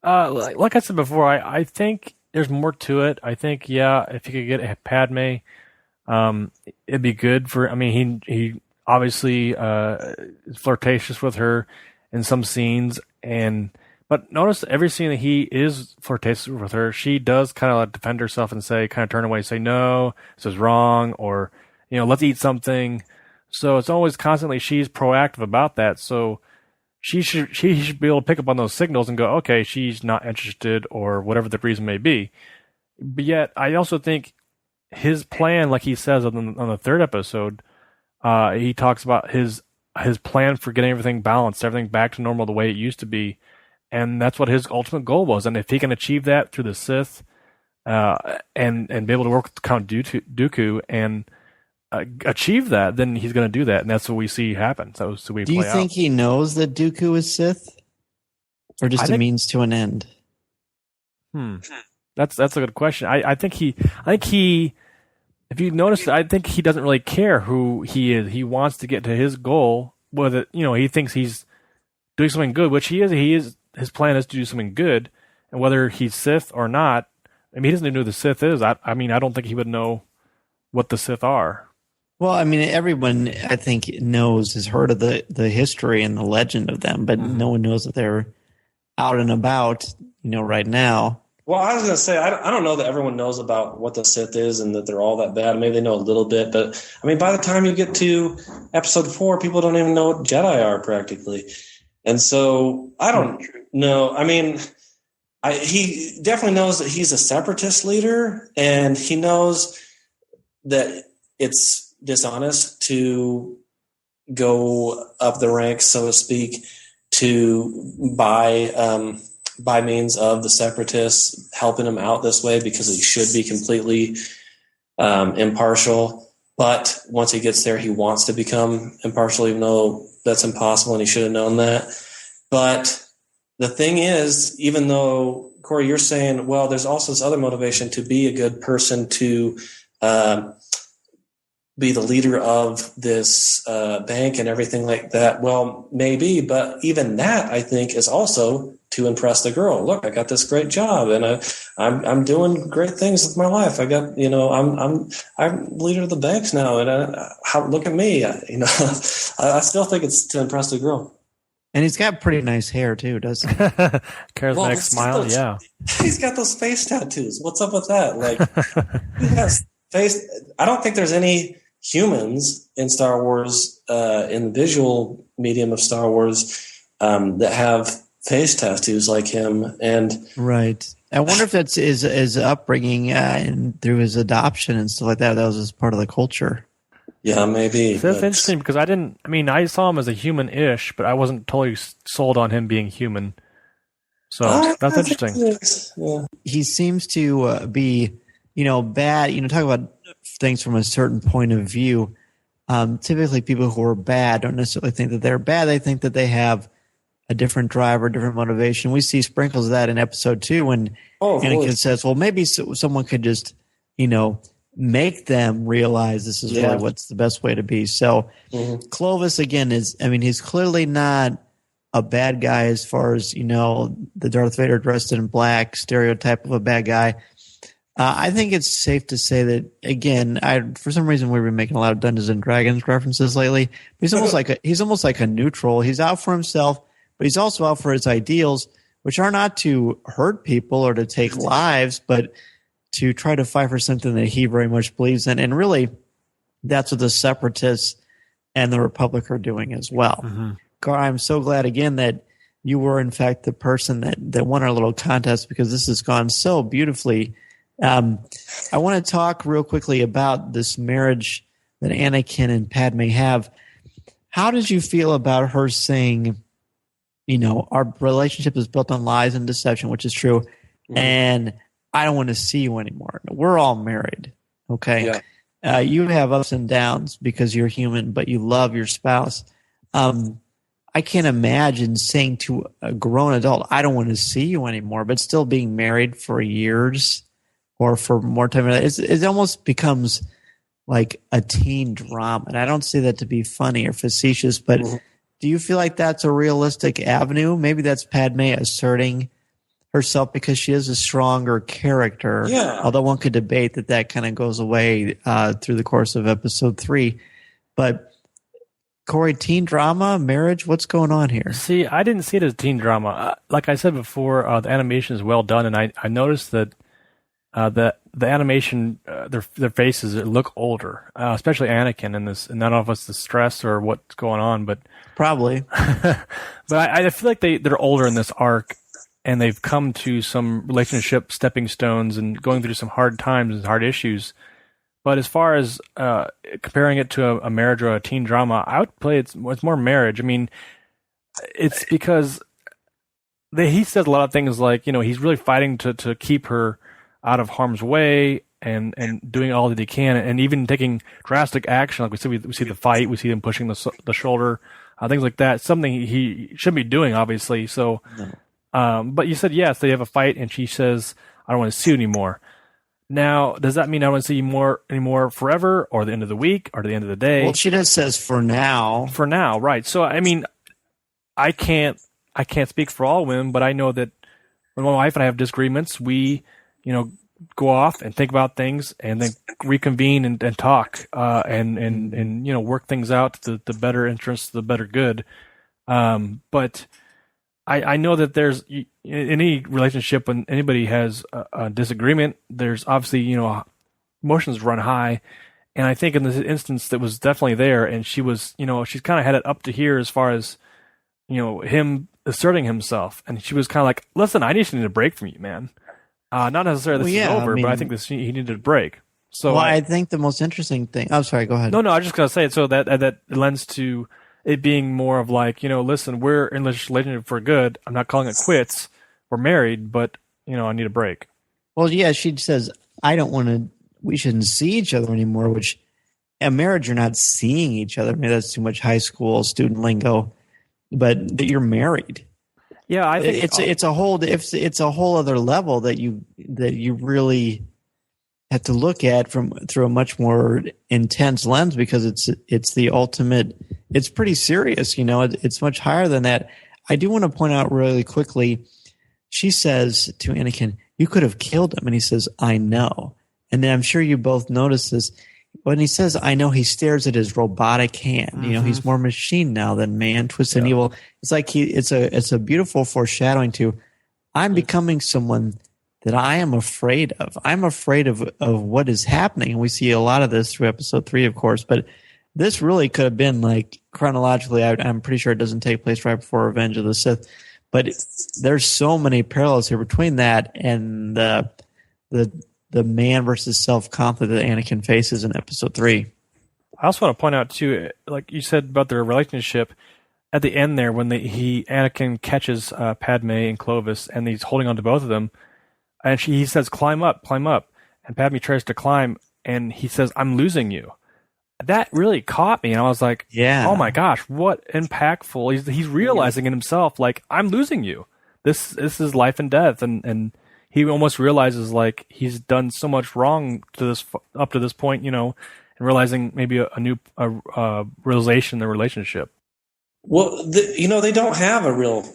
S11: Like I said before, I think there's more to it. I think, if you could get Padme, it'd be good for. I mean, he obviously is flirtatious with her in some scenes, but notice every scene that he is flirtatious with her, she does kind of defend herself and turn away, say no, this is wrong, or let's eat something. So it's always constantly she's proactive about that. So she should be able to pick up on those signals and go, okay, she's not interested, or whatever the reason may be. But yet, I also think his plan, like he says on the third episode, he talks about his plan for getting everything balanced, everything back to normal the way it used to be, and that's what his ultimate goal was. And if he can achieve that through the Sith, and be able to work with Count Dooku and achieve that, then he's going to do that, and that's what we see happen. Do you
S10: think he knows that Dooku is Sith, or just a means to an end?
S11: That's a good question. I think he. If you notice, I think he doesn't really care who he is. He wants to get to his goal. Whether he thinks he's doing something good, which he is. He is. His plan is to do something good, and whether he's Sith or not, I mean, he doesn't even know who the Sith is. I don't think he would know what the Sith are.
S10: Well, I mean, everyone I think has heard of the history and the legend of them, but no one knows that they're out and about, right now.
S9: Well, I was going to say, I don't know that everyone knows about what the Sith is and that they're all that bad. Maybe they know a little bit, but I mean, by the time you get to episode 4, people don't even know what Jedi are practically. And so I don't know. I mean, he definitely knows that he's a separatist leader, and he knows that it's dishonest to, go up the ranks, so to speak, to by means of the Separatists helping him out this way, because he should be completely impartial. But once he gets there, he wants to become impartial, even though that's impossible, and he should have known that. But the thing is, even though, Corey, you're saying, well, there's also this other motivation to be a good person, to be the leader of this bank and everything like that. Well, maybe, but even that, I think, is also to impress the girl. Look, I got this great job, and I'm doing great things with my life. I got, I'm leader of the banks now, and look at me. I still think it's to impress the girl.
S10: And he's got pretty nice hair too, doesn't he?
S11: Charismatic smile, yeah.
S9: He's got those face tattoos. What's up with that? Like, he has face. I don't think there's any humans in Star Wars, in the visual medium of Star Wars, that have face tattoos like him. And
S10: right. I wonder if that's his upbringing and through his adoption and stuff like that. That was just part of the culture.
S9: Yeah, maybe.
S11: So that's interesting, because I saw him as a human-ish, but I wasn't totally sold on him being human. So that's interesting.
S9: Yeah.
S10: He seems to be, bad. Talk about things from a certain point of view. Typically, people who are bad don't necessarily think that they're bad. They think that they have a different drive or different motivation. We see sprinkles of that in episode 2 when Anakin says, well, maybe someone could just, make them realize this is really what's the best way to be. So Clovis, again, he's clearly not a bad guy as far as, the Darth Vader dressed in black stereotype of a bad guy. I think it's safe to say that, again, for some reason we've been making a lot of Dungeons and Dragons references lately. He's almost like a neutral. He's out for himself, but he's also out for his ideals, which are not to hurt people or to take lives, but to try to fight for something that he very much believes in. And really, that's what the Separatists and the Republic are doing as well.
S11: Mm-hmm.
S10: Garr, I'm so glad again that you were, in fact, the person that won our little contest, because this has gone so beautifully. I want to talk real quickly about this marriage that Anakin and Padme have. How did you feel about her saying, our relationship is built on lies and deception, which is true, and I don't want to see you anymore. We're all married, okay? Yeah. You have ups and downs because you're human, but you love your spouse. I can't imagine saying to a grown adult, I don't want to see you anymore, but still being married for years or for more time. It almost becomes like a teen drama. And I don't say that to be funny or facetious, but do you feel like that's a realistic avenue? Maybe that's Padme asserting herself because she is a stronger character.
S9: Yeah.
S10: Although one could debate that kind of goes away through the course of episode 3. But Corey, teen drama, marriage, what's going on here?
S11: See, I didn't see it as teen drama. Like I said before, the animation is well done, and I noticed that the animation, their faces look older, especially Anakin in this. And I don't know if it's the stress or what's going on, but
S10: probably.
S11: But I feel like they're older in this arc. And they've come to some relationship stepping stones and going through some hard times and hard issues. But as far as comparing it to a marriage or a teen drama, I would play it's more marriage. I mean, it's because he says a lot of things like, he's really fighting to keep her out of harm's way and doing all that he can, and even taking drastic action. Like we see the fight, we see him pushing the shoulder, things like that. Something he should be doing, obviously. So. No. But you said yes, they have a fight, and she says, I don't want to see you anymore. Now, does that mean I don't want to see you anymore forever, or the end of the week, or the end of the day?
S10: Well, she just says for now.
S11: For now, right. So, I mean, I can't speak for all women, but I know that when my wife and I have disagreements, we, go off and think about things and then reconvene and talk, and work things out to the better interest, the better good. But I know that there's in any relationship when anybody has a disagreement, there's obviously, emotions run high. And I think in this instance that was definitely there. And she was, she's kind of had it up to here as far as, him asserting himself. And she was kind of like, listen, I just need a break from you, man. Not necessarily this is over, but I think he needed a break. So
S10: I think the most interesting thing, I'm sorry, go ahead.
S11: No, I was just going to say it so that it lends to it being more of like, listen, we're in this relationship for good. I'm not calling it quits. We're married, but I need a break.
S10: Well, yeah, she says, I don't want to, we shouldn't see each other anymore, which a marriage, you're not seeing each other. Maybe that's too much high school student lingo, but that you're married.
S11: Yeah, I think
S10: it's a whole other level that you really have to look at through a much more intense lens, because it's the ultimate. It's pretty serious, It's much higher than that. I do want to point out really quickly. She says to Anakin, "You could have killed him," and he says, "I know." And then I'm sure you both noticed this. When he says, "I know," he stares at his robotic hand.
S11: Mm-hmm.
S10: He's more machine now than man, twisted and evil. It's like it's a beautiful foreshadowing to, I'm becoming someone that I am afraid of. I'm afraid of what is happening. And we see a lot of this through episode 3, of course, but this really could have been like chronologically. I'm pretty sure it doesn't take place right before Revenge of the Sith, but there's so many parallels here between that and the man versus self conflict that Anakin faces in episode 3.
S11: I also want to point out too, like you said about their relationship at the end there, when Anakin catches Padme and Clovis, and he's holding on to both of them, and he says, climb up," and Padme tries to climb, and he says, "I'm losing you." That really caught me, and I was like,
S10: "Yeah,
S11: oh my gosh, what impactful!" He's realizing in himself, like, I'm losing you. This is life and death, and he almost realizes like he's done so much wrong up to this point, and realizing maybe a new realization in the relationship.
S9: Well, they don't have a real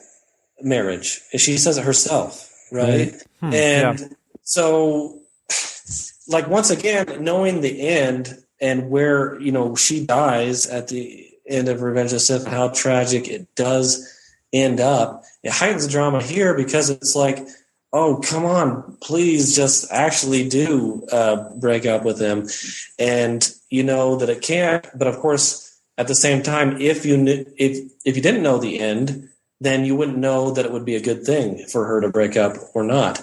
S9: marriage. She says it herself, right? And so, like, once again, knowing the end and where, she dies at the end of Revenge of the Sith and how tragic it does end up, it heightens the drama here, because it's like, oh, come on, please just actually do break up with him. And you know that it can't. But of course, at the same time, if you didn't know the end, then you wouldn't know that it would be a good thing for her to break up or not.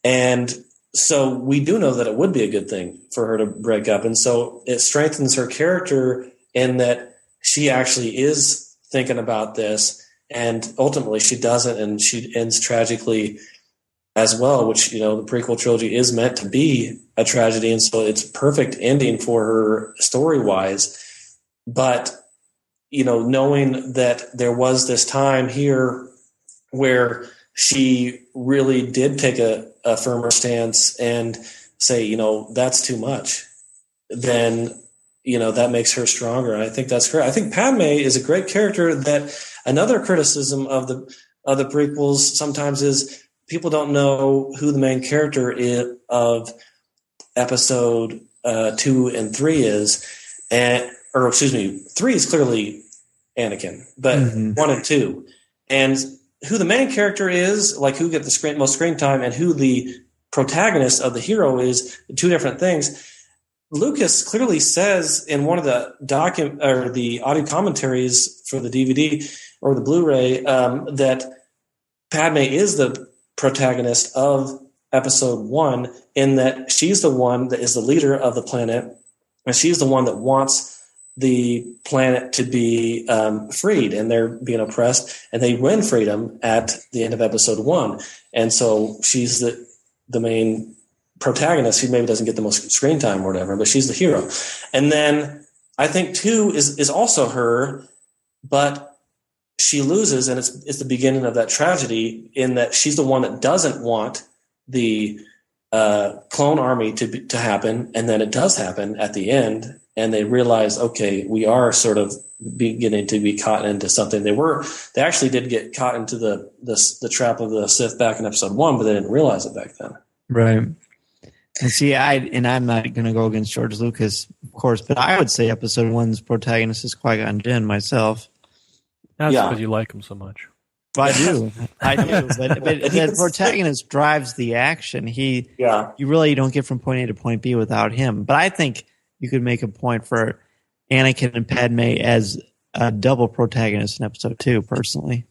S9: And so we do know that it would be a good thing for her to break up. And so it strengthens her character in that she actually is thinking about this, and ultimately she doesn't, and she ends tragically as well, which, the prequel trilogy is meant to be a tragedy. And so it's a perfect ending for her story-wise. But, knowing that there was this time here where she really did take a firmer stance and say, that's too much, then, that makes her stronger. And I think that's great. I think Padme is a great character. That another criticism of the prequels sometimes is, people don't know who the main character of episode 2 and 3 is, 3 is clearly Anakin, but 1 and 2, and who the main character is, like who get the most screen time, and who the protagonist of the hero is, two different things. Lucas clearly says in one of the the audio commentaries for the DVD or the Blu-ray that Padme is the protagonist of episode 1, in that she's the one that is the leader of the planet, and she's the one that wants the planet to be freed, and they're being oppressed, and they win freedom at the end of episode 1. And so she's the main protagonist, who maybe doesn't get the most screen time or whatever, but she's the hero. And then I think 2 is also her, but she loses, and it's the beginning of that tragedy, in that she's the one that doesn't want the clone army to happen, and then it does happen at the end, and they realize, okay, we are sort of beginning to be caught into something. They actually did get caught into the trap of the Sith back in episode 1, but they didn't realize it back then.
S10: Right. And see, I'm not going to go against George Lucas, of course, but I would say episode 1's protagonist is Qui-Gon Jinn myself.
S11: That's because you like him so much.
S10: I do. But the protagonist drives the action. You really don't get from point A to point B without him. But I think you could make a point for Anakin and Padme as a double protagonist in episode 2, personally.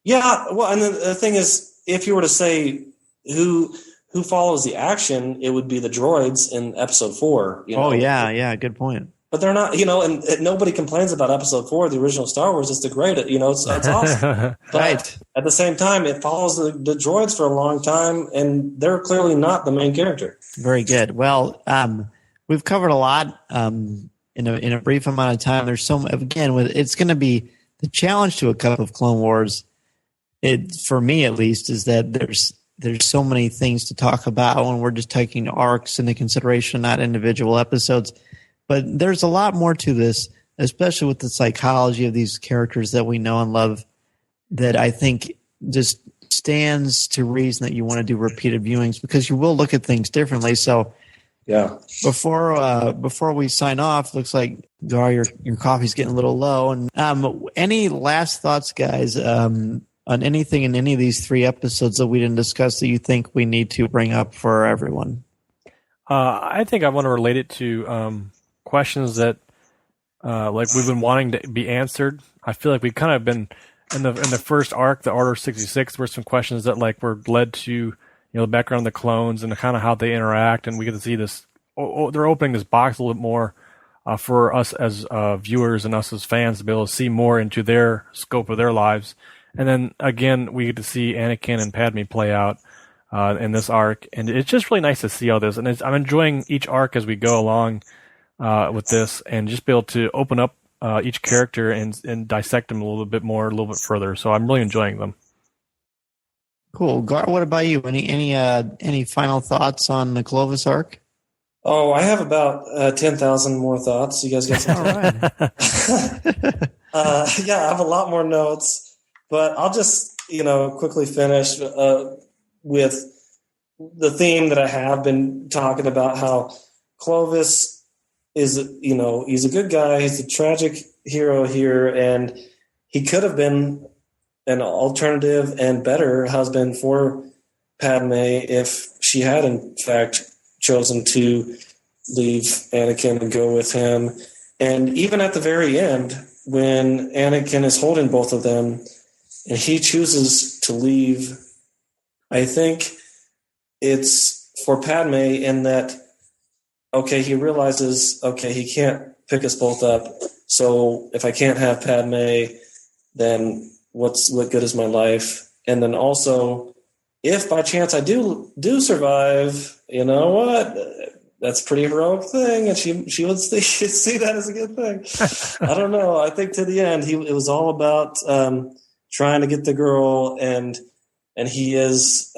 S9: Yeah, well, and the thing is, if you were to say who follows the action, it would be the droids in episode 4.
S10: Oh, yeah, good point.
S9: but they're not, and nobody complains about episode 4, the original Star Wars. It's the greatest, it's awesome. But
S10: Right.
S9: at the same time, it follows the droids for a long time, and they're clearly not the main character.
S10: Very good. Well, we've covered a lot in a brief amount of time. There's it's going to be the challenge to a cup of Clone Wars. For me at least, is that there's so many things to talk about when we're just taking arcs into consideration, not individual episodes. But there's a lot more to this, especially with the psychology of these characters that we know and love, that I think just stands to reason that you want to do repeated viewings, because you will look at things differently. So
S9: yeah,
S10: before we sign off, looks like, Garr, your coffee's getting a little low. And any last thoughts, guys, on anything in any of these 3 episodes that we didn't discuss that you think we need to bring up for everyone?
S11: I think I want to relate it to questions that like we've been wanting to be answered. I feel like we've kind of been in the first arc, the Order 66, were some questions that like were led to the background of the clones and kind of how they interact, and we get to see this. They're opening this box a little bit more for us as viewers and us as fans to be able to see more into their scope of their lives. And then again, we get to see Anakin and Padme play out in this arc, and it's just really nice to see all this. And I'm enjoying each arc as we go along with this, and just be able to open up each character and dissect them a little bit more, a little bit further. So I'm really enjoying them.
S10: Cool. Garr, what about you? Any final thoughts on the Clovis arc?
S9: Oh, I have about 10,000 more thoughts. You guys got some?
S10: All right.
S9: Yeah, I have a lot more notes, but I'll just, quickly finish with the theme that I have been talking about, how Clovis is, he's a good guy. He's a tragic hero here, and he could have been an alternative and better husband for Padme if she had, in fact, chosen to leave Anakin and go with him. And even at the very end, when Anakin is holding both of them and he chooses to leave, I think it's for Padme in that, okay, he realizes, okay, he can't pick us both up. So if I can't have Padme, then what good is my life? And then also, if by chance I do survive, you know what? That's a pretty heroic thing, and she would see that as a good thing. I don't know. I think to the end, it was all about trying to get the girl, and he is,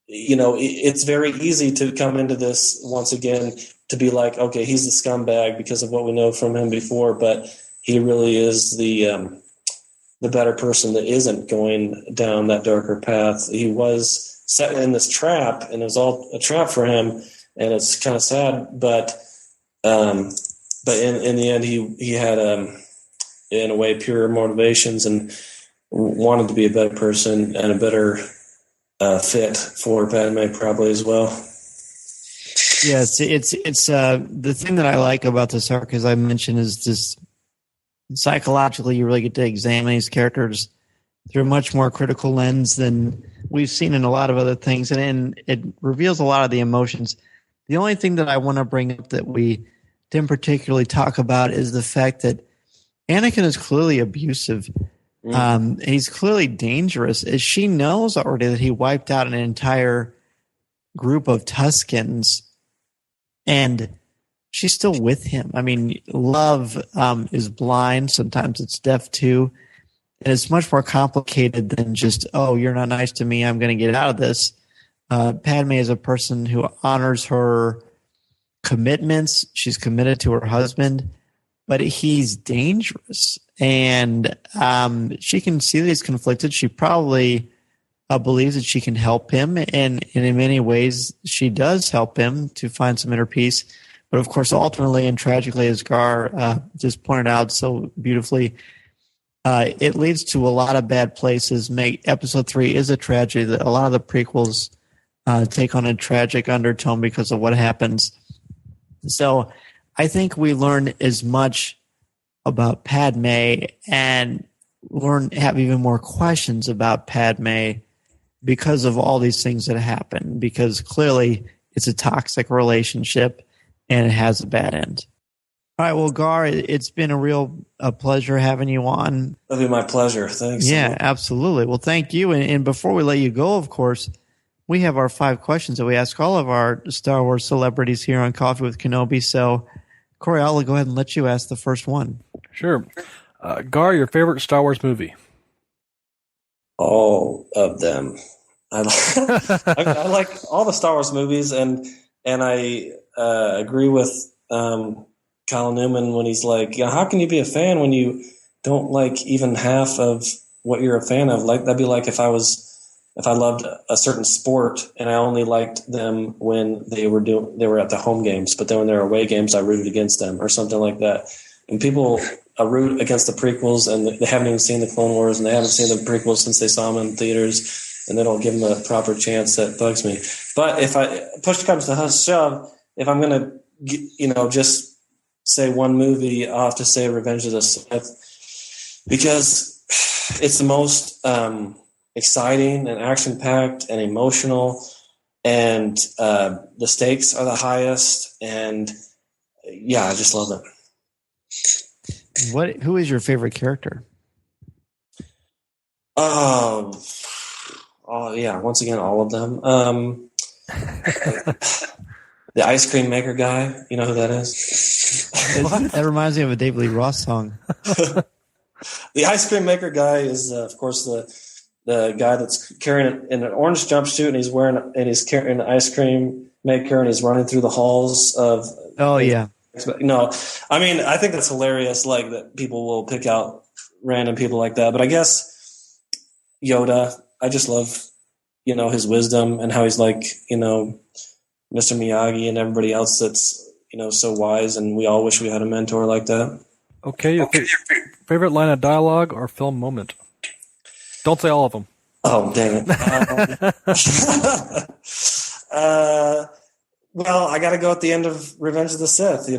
S9: it's very easy to come into this once again to be like, okay, he's a scumbag because of what we know from him before, but he really is the better person that isn't going down that darker path. He was set in this trap, and it was all a trap for him, and it's kind of sad. But in the end, he had in a way pure motivations and wanted to be a better person and a better fit for Padme probably as well.
S10: Yes, it's the thing that I like about this arc, as I mentioned, is just psychologically you really get to examine these characters through a much more critical lens than we've seen in a lot of other things, and it reveals a lot of the emotions. The only thing that I want to bring up that we didn't particularly talk about is the fact that Anakin is clearly abusive. He's clearly dangerous. She knows already that he wiped out an entire group of Tuskens, and she's still with him. I mean, love is blind. Sometimes it's deaf too. And it's much more complicated than just, oh, you're not nice to me, I'm going to get out of this. Padme is a person who honors her commitments. She's committed to her husband, but he's dangerous. And she can see that he's conflicted. She probably believes that she can help him. And in many ways, she does help him to find some inner peace. But of course, ultimately and tragically, as Garr just pointed out so beautifully, it leads to a lot of bad places. Episode 3 is a tragedy. A lot of the prequels take on a tragic undertone because of what happens. So I think we learn as much about Padme and have even more questions about Padme because of all these things that happen, because clearly it's a toxic relationship and it has a bad end. All right, well, Garr, it's been a pleasure having you on.
S9: That'd be my pleasure. Thanks.
S10: Yeah, absolutely. Well, thank you. And before we let you go, of course, we have our 5 questions that we ask all of our Star Wars celebrities here on Coffee with Kenobi. So, Corey, I'll go ahead and let you ask the first one.
S11: Sure. Garr, your favorite Star Wars movie?
S9: All of them. I like all the Star Wars movies, and I agree with Kyle Newman when he's like, how can you be a fan when you don't like even half of what you're a fan of? Like, that'd be like if I loved a certain sport and I only liked them when they were at the home games, but then when they're away games, I rooted against them or something like that. And people root against the prequels, and they haven't even seen the Clone Wars, and they haven't seen the prequels since they saw them in theaters, and they don't give them a proper chance. That bugs me. But if push comes to shove, if I'm going to, just say one movie, I'll have to say Revenge of the Sith, because it's the most exciting and action-packed and emotional, and the stakes are the highest, and yeah, I just love it.
S10: Who is your favorite character?
S9: Oh yeah, once again, all of them. The ice cream maker guy, you know who that is?
S10: That reminds me of a David Lee Roth song.
S9: The ice cream maker guy is, of course, the guy that's carrying in an orange jumpsuit, and he's carrying an ice cream maker, and he's running through the halls of.
S10: Oh yeah.
S9: No, I mean, I think that's hilarious. Like, that people will pick out random people like that, but I guess Yoda. I just love, his wisdom and how he's like, Mr. Miyagi and everybody else that's, so wise, and we all wish we had a mentor like that.
S11: Okay, favorite line of dialogue or film moment? Don't say all of them.
S9: Oh, dang it. Well, I got to go at the end of Revenge of the Sith,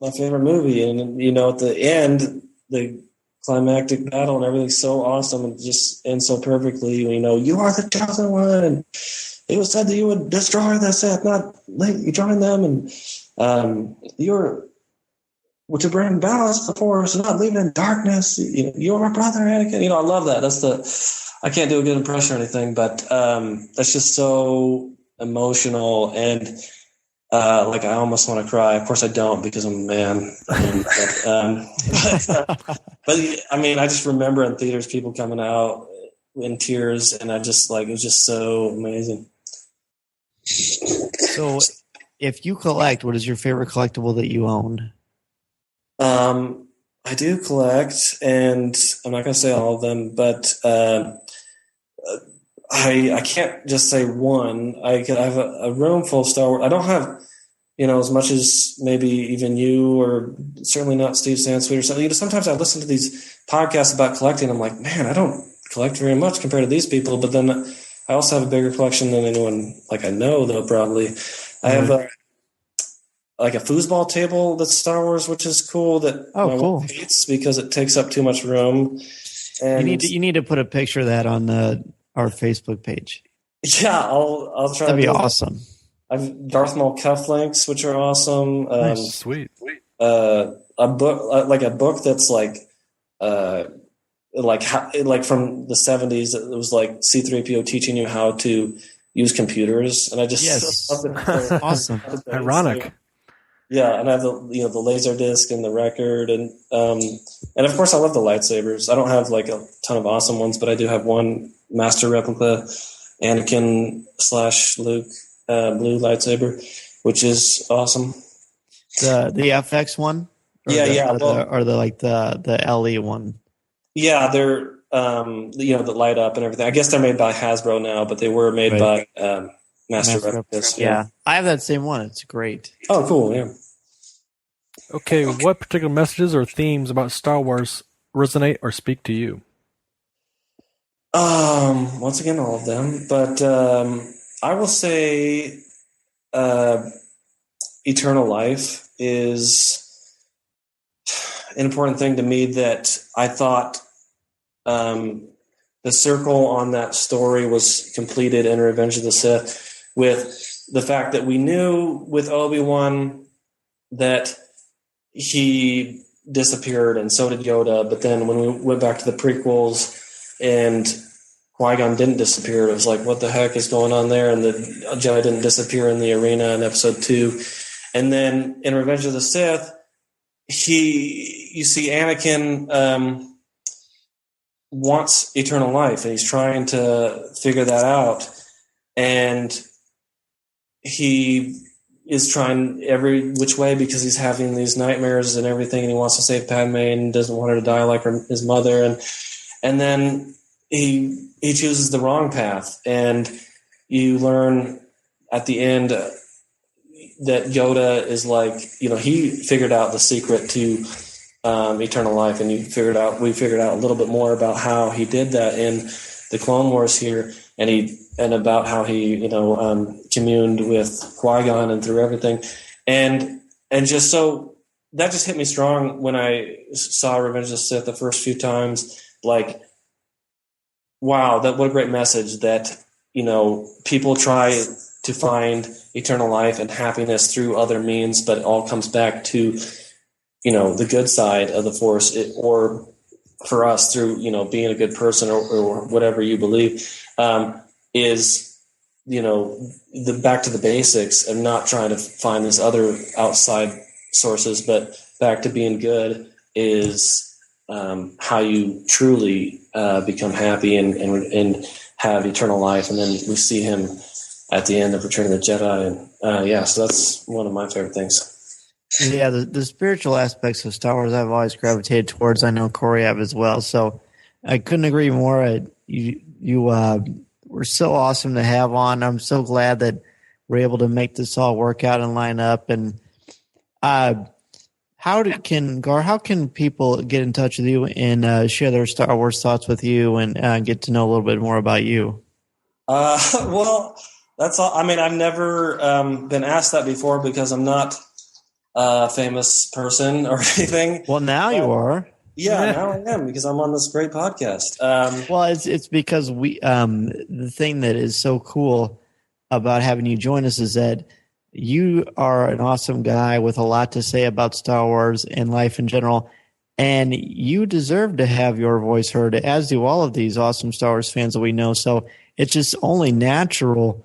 S9: my favorite movie. And, at the end, the climactic battle and everything's so awesome and just ends so perfectly. You are the chosen one. And it was said that you would destroy the Sith, not let you join them. And you're to bring balance to the Force and not leave it in darkness. You're my brother, Anakin. I love that. I can't do a good impression or anything, but that's just so emotional, and I almost want to cry. Of course I don't, because I'm a man. But I mean, I just remember in theaters people coming out in tears, and I just it was just so amazing.
S10: So if you collect, what is your favorite collectible that you own?
S9: I do collect, and I'm not going to say all of them, but I can't just say one. I have a room full of Star Wars. I don't have, as much as maybe even you, or certainly not Steve Sansweet or something. Sometimes I listen to these podcasts about collecting. I'm like, man, I don't collect very much compared to these people. But then I also have a bigger collection than anyone I know, though, probably. I have a foosball table that's Star Wars, which is cool. That my wife hates because it takes up too much room. And
S10: you need to put a picture of that on our Facebook page.
S9: Yeah, I'll try.
S10: That'd be awesome.
S9: I've Darth Maul cufflinks, which are awesome.
S11: Nice, sweet.
S9: A book, a book that's like from the 70s. It was like C-3PO teaching you how to use computers, and I just love it.
S10: Awesome.
S11: Ironic.
S9: Yeah, and I have the laser disc and the record, and of course I love the lightsabers. I don't have a ton of awesome ones, but I do have one master replica Anakin / Luke blue lightsaber, which is awesome.
S10: The FX one, or the LE one.
S9: Yeah, they're that light up and everything. I guess they're made by Hasbro now, but they were made by Master replicas.
S10: Yeah, I have that same one. It's great.
S9: Oh, cool. Yeah.
S11: Okay, what particular messages or themes about Star Wars resonate or speak to you?
S9: Once again, all of them, but I will say eternal life is an important thing to me, that I thought the circle on that story was completed in Revenge of the Sith, with the fact that we knew with Obi-Wan that he disappeared, and so did Yoda. But then when we went back to the prequels and Qui-Gon didn't disappear, it was like, what the heck is going on there? And the Jedi didn't disappear in the arena in episode 2. And then in Revenge of the Sith, you see Anakin wants eternal life, and he's trying to figure that out. And he is trying every which way because he's having these nightmares and everything, and he wants to save Padme and doesn't want her to die like his mother. And then he chooses the wrong path, and you learn at the end that Yoda is like, he figured out the secret to eternal life, and we figured out a little bit more about how he did that in the Clone Wars here, and about how he communed with Qui-Gon and through everything, and just so that just hit me strong when I saw Revenge of the Sith the first few times. Like, wow, what a great message that people try to find eternal life and happiness through other means, but it all comes back to the good side of the Force, or for us through being a good person or whatever you believe, is the back to the basics and not trying to find this other outside sources, but back to being good is how you truly become happy and have eternal life. And then we see him at the end of Return of the Jedi, and so that's one of my favorite things.
S10: Yeah, the spiritual aspects of Star Wars I've always gravitated towards. I know Corey have as well, so I couldn't agree more. You were so awesome to have on. I'm so glad that we're able to make this all work out and line up. And how can people get in touch with you and share their Star Wars thoughts with you and get to know a little bit more about you?
S9: Well, that's all. I mean, I've never been asked that before because I'm not a famous person or anything.
S10: Well, now you are.
S9: Yeah, now I am because I'm on this great podcast.
S10: Well, it's because we the thing that is so cool about having you join us is that you are an awesome guy with a lot to say about Star Wars and life in general, and you deserve to have your voice heard, as do all of these awesome Star Wars fans that we know. So it's just only natural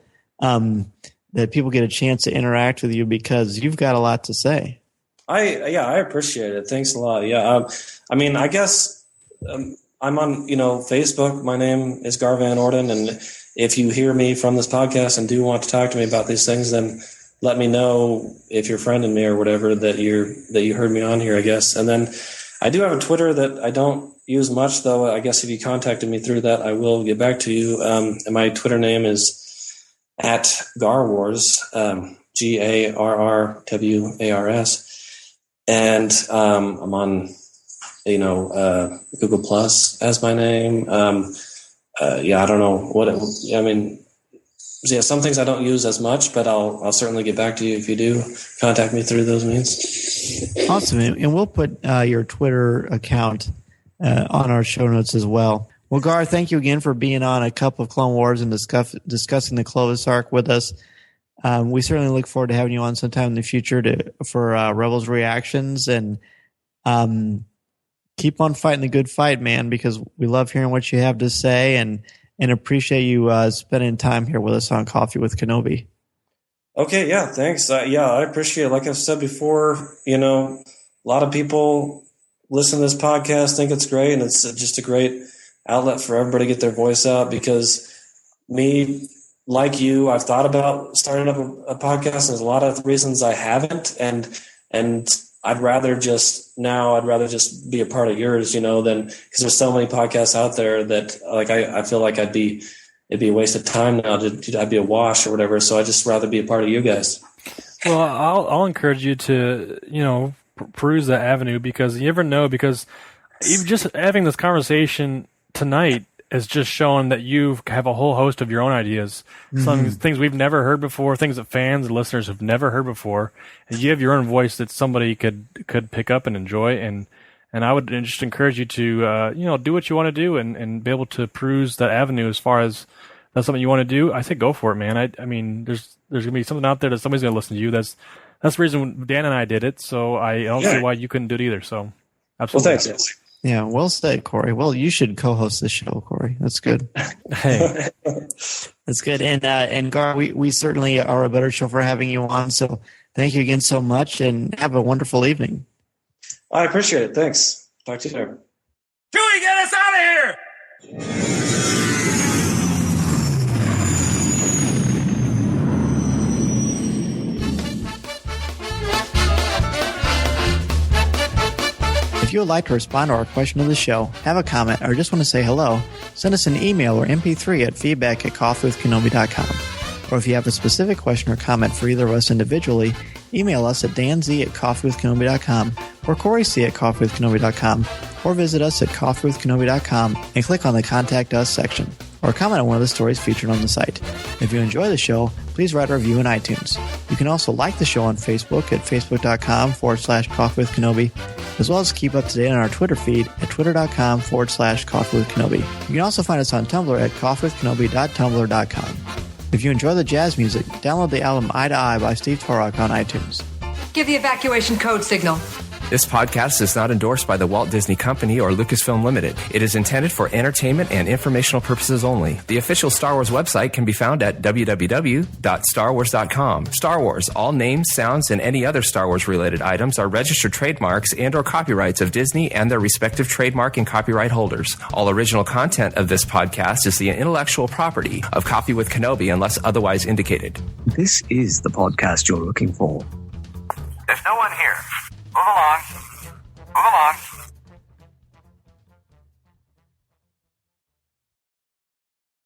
S10: that people get a chance to interact with you because you've got a lot to say.
S9: I appreciate it. Thanks a lot. Yeah. I mean, I guess I'm on, Facebook. My name is Garr Van Orden. And if you hear me from this podcast and do want to talk to me about these things, then let me know if you're friending me or whatever that you heard me on here, I guess. And then I do have a Twitter that I don't use much, though. I guess if you contacted me through that, I will get back to you. And my Twitter name is @GarWars, GarRWARS. And I'm on, Google Plus as my name. I don't know some things I don't use as much, but I'll certainly get back to you if you do contact me through those means.
S10: Awesome. And we'll put your Twitter account on our show notes as well. Well, Garr, thank you again for being on A Cup of Clone Wars and discussing the Clovis arc with us. We certainly look forward to having you on sometime in the future for Rebels reactions, and keep on fighting the good fight, man, because we love hearing what you have to say and appreciate you spending time here with us on Coffee with Kenobi.
S9: Okay, yeah, thanks. I appreciate it. Like I've said before, a lot of people listen to this podcast, think it's great, and it's just a great outlet for everybody to get their voice out, because me, like you, I've thought about starting up a podcast, and there's a lot of reasons I haven't, and I'd rather just be a part of yours, than, because there's so many podcasts out there that I feel like it'd be a waste of time now I'd be a wash or whatever. So I'd just rather be a part of you guys.
S11: Well, I'll encourage you to, peruse that avenue, because you never know, because even just having this conversation tonight has just shown that you have a whole host of your own ideas. Mm-hmm. Some things we've never heard before, things that fans and listeners have never heard before. And you have your own voice that somebody could pick up and enjoy. And I would just encourage you to, do what you want to do and be able to peruse that avenue as far as that's something you want to do. I say go for it, man. I mean, there's going to be something out there that somebody's going to listen to you that's That's the reason Dan and I did it. So I don't see why you couldn't do it either. So absolutely.
S9: Well, thanks.
S10: Yeah, well said, Corey. Well, you should co-host this show, Corey. That's good.
S11: Hey,
S10: that's good. And Garr, we certainly are a better show for having you on. So thank you again so much, and have a wonderful evening.
S9: I appreciate it. Thanks. Talk to you later.
S8: Chewie, get us out of here!
S10: If you would like to respond to our question of the show, have a comment, or just want to say hello, send us an email or MP3 at feedback@coffeewithkenobi.com. Or if you have a specific question or comment for either of us individually, email us at danz@coffeewithkenobi.com or coreec@coffeewithkenobi.com, or visit us at coffeewithkenobi.com and click on the Contact Us section, or comment on one of the stories featured on the site. If you enjoy the show, please write a review in iTunes. You can also like the show on Facebook at facebook.com/coffeewithkenobi, as well as keep up to date on our Twitter feed at twitter.com/coffeewithkenobi. You can also find us on Tumblr at coffeewithkenobi.tumblr.com. If you enjoy the jazz music, download the album Eye to Eye by Steve Torok on iTunes.
S1: Give the evacuation code signal.
S12: This podcast is not endorsed by the Walt Disney Company or Lucasfilm Limited. It is intended for entertainment and informational purposes only. The official Star Wars website can be found at www.starwars.com. Star Wars, all names, sounds, and any other Star Wars-related items are registered trademarks and or copyrights of Disney and their respective trademark and copyright holders. All original content of this podcast is the intellectual property of Coffee with Kenobi unless otherwise indicated.
S6: This is the podcast you're looking for.
S3: There's no one here. Move along. Move along.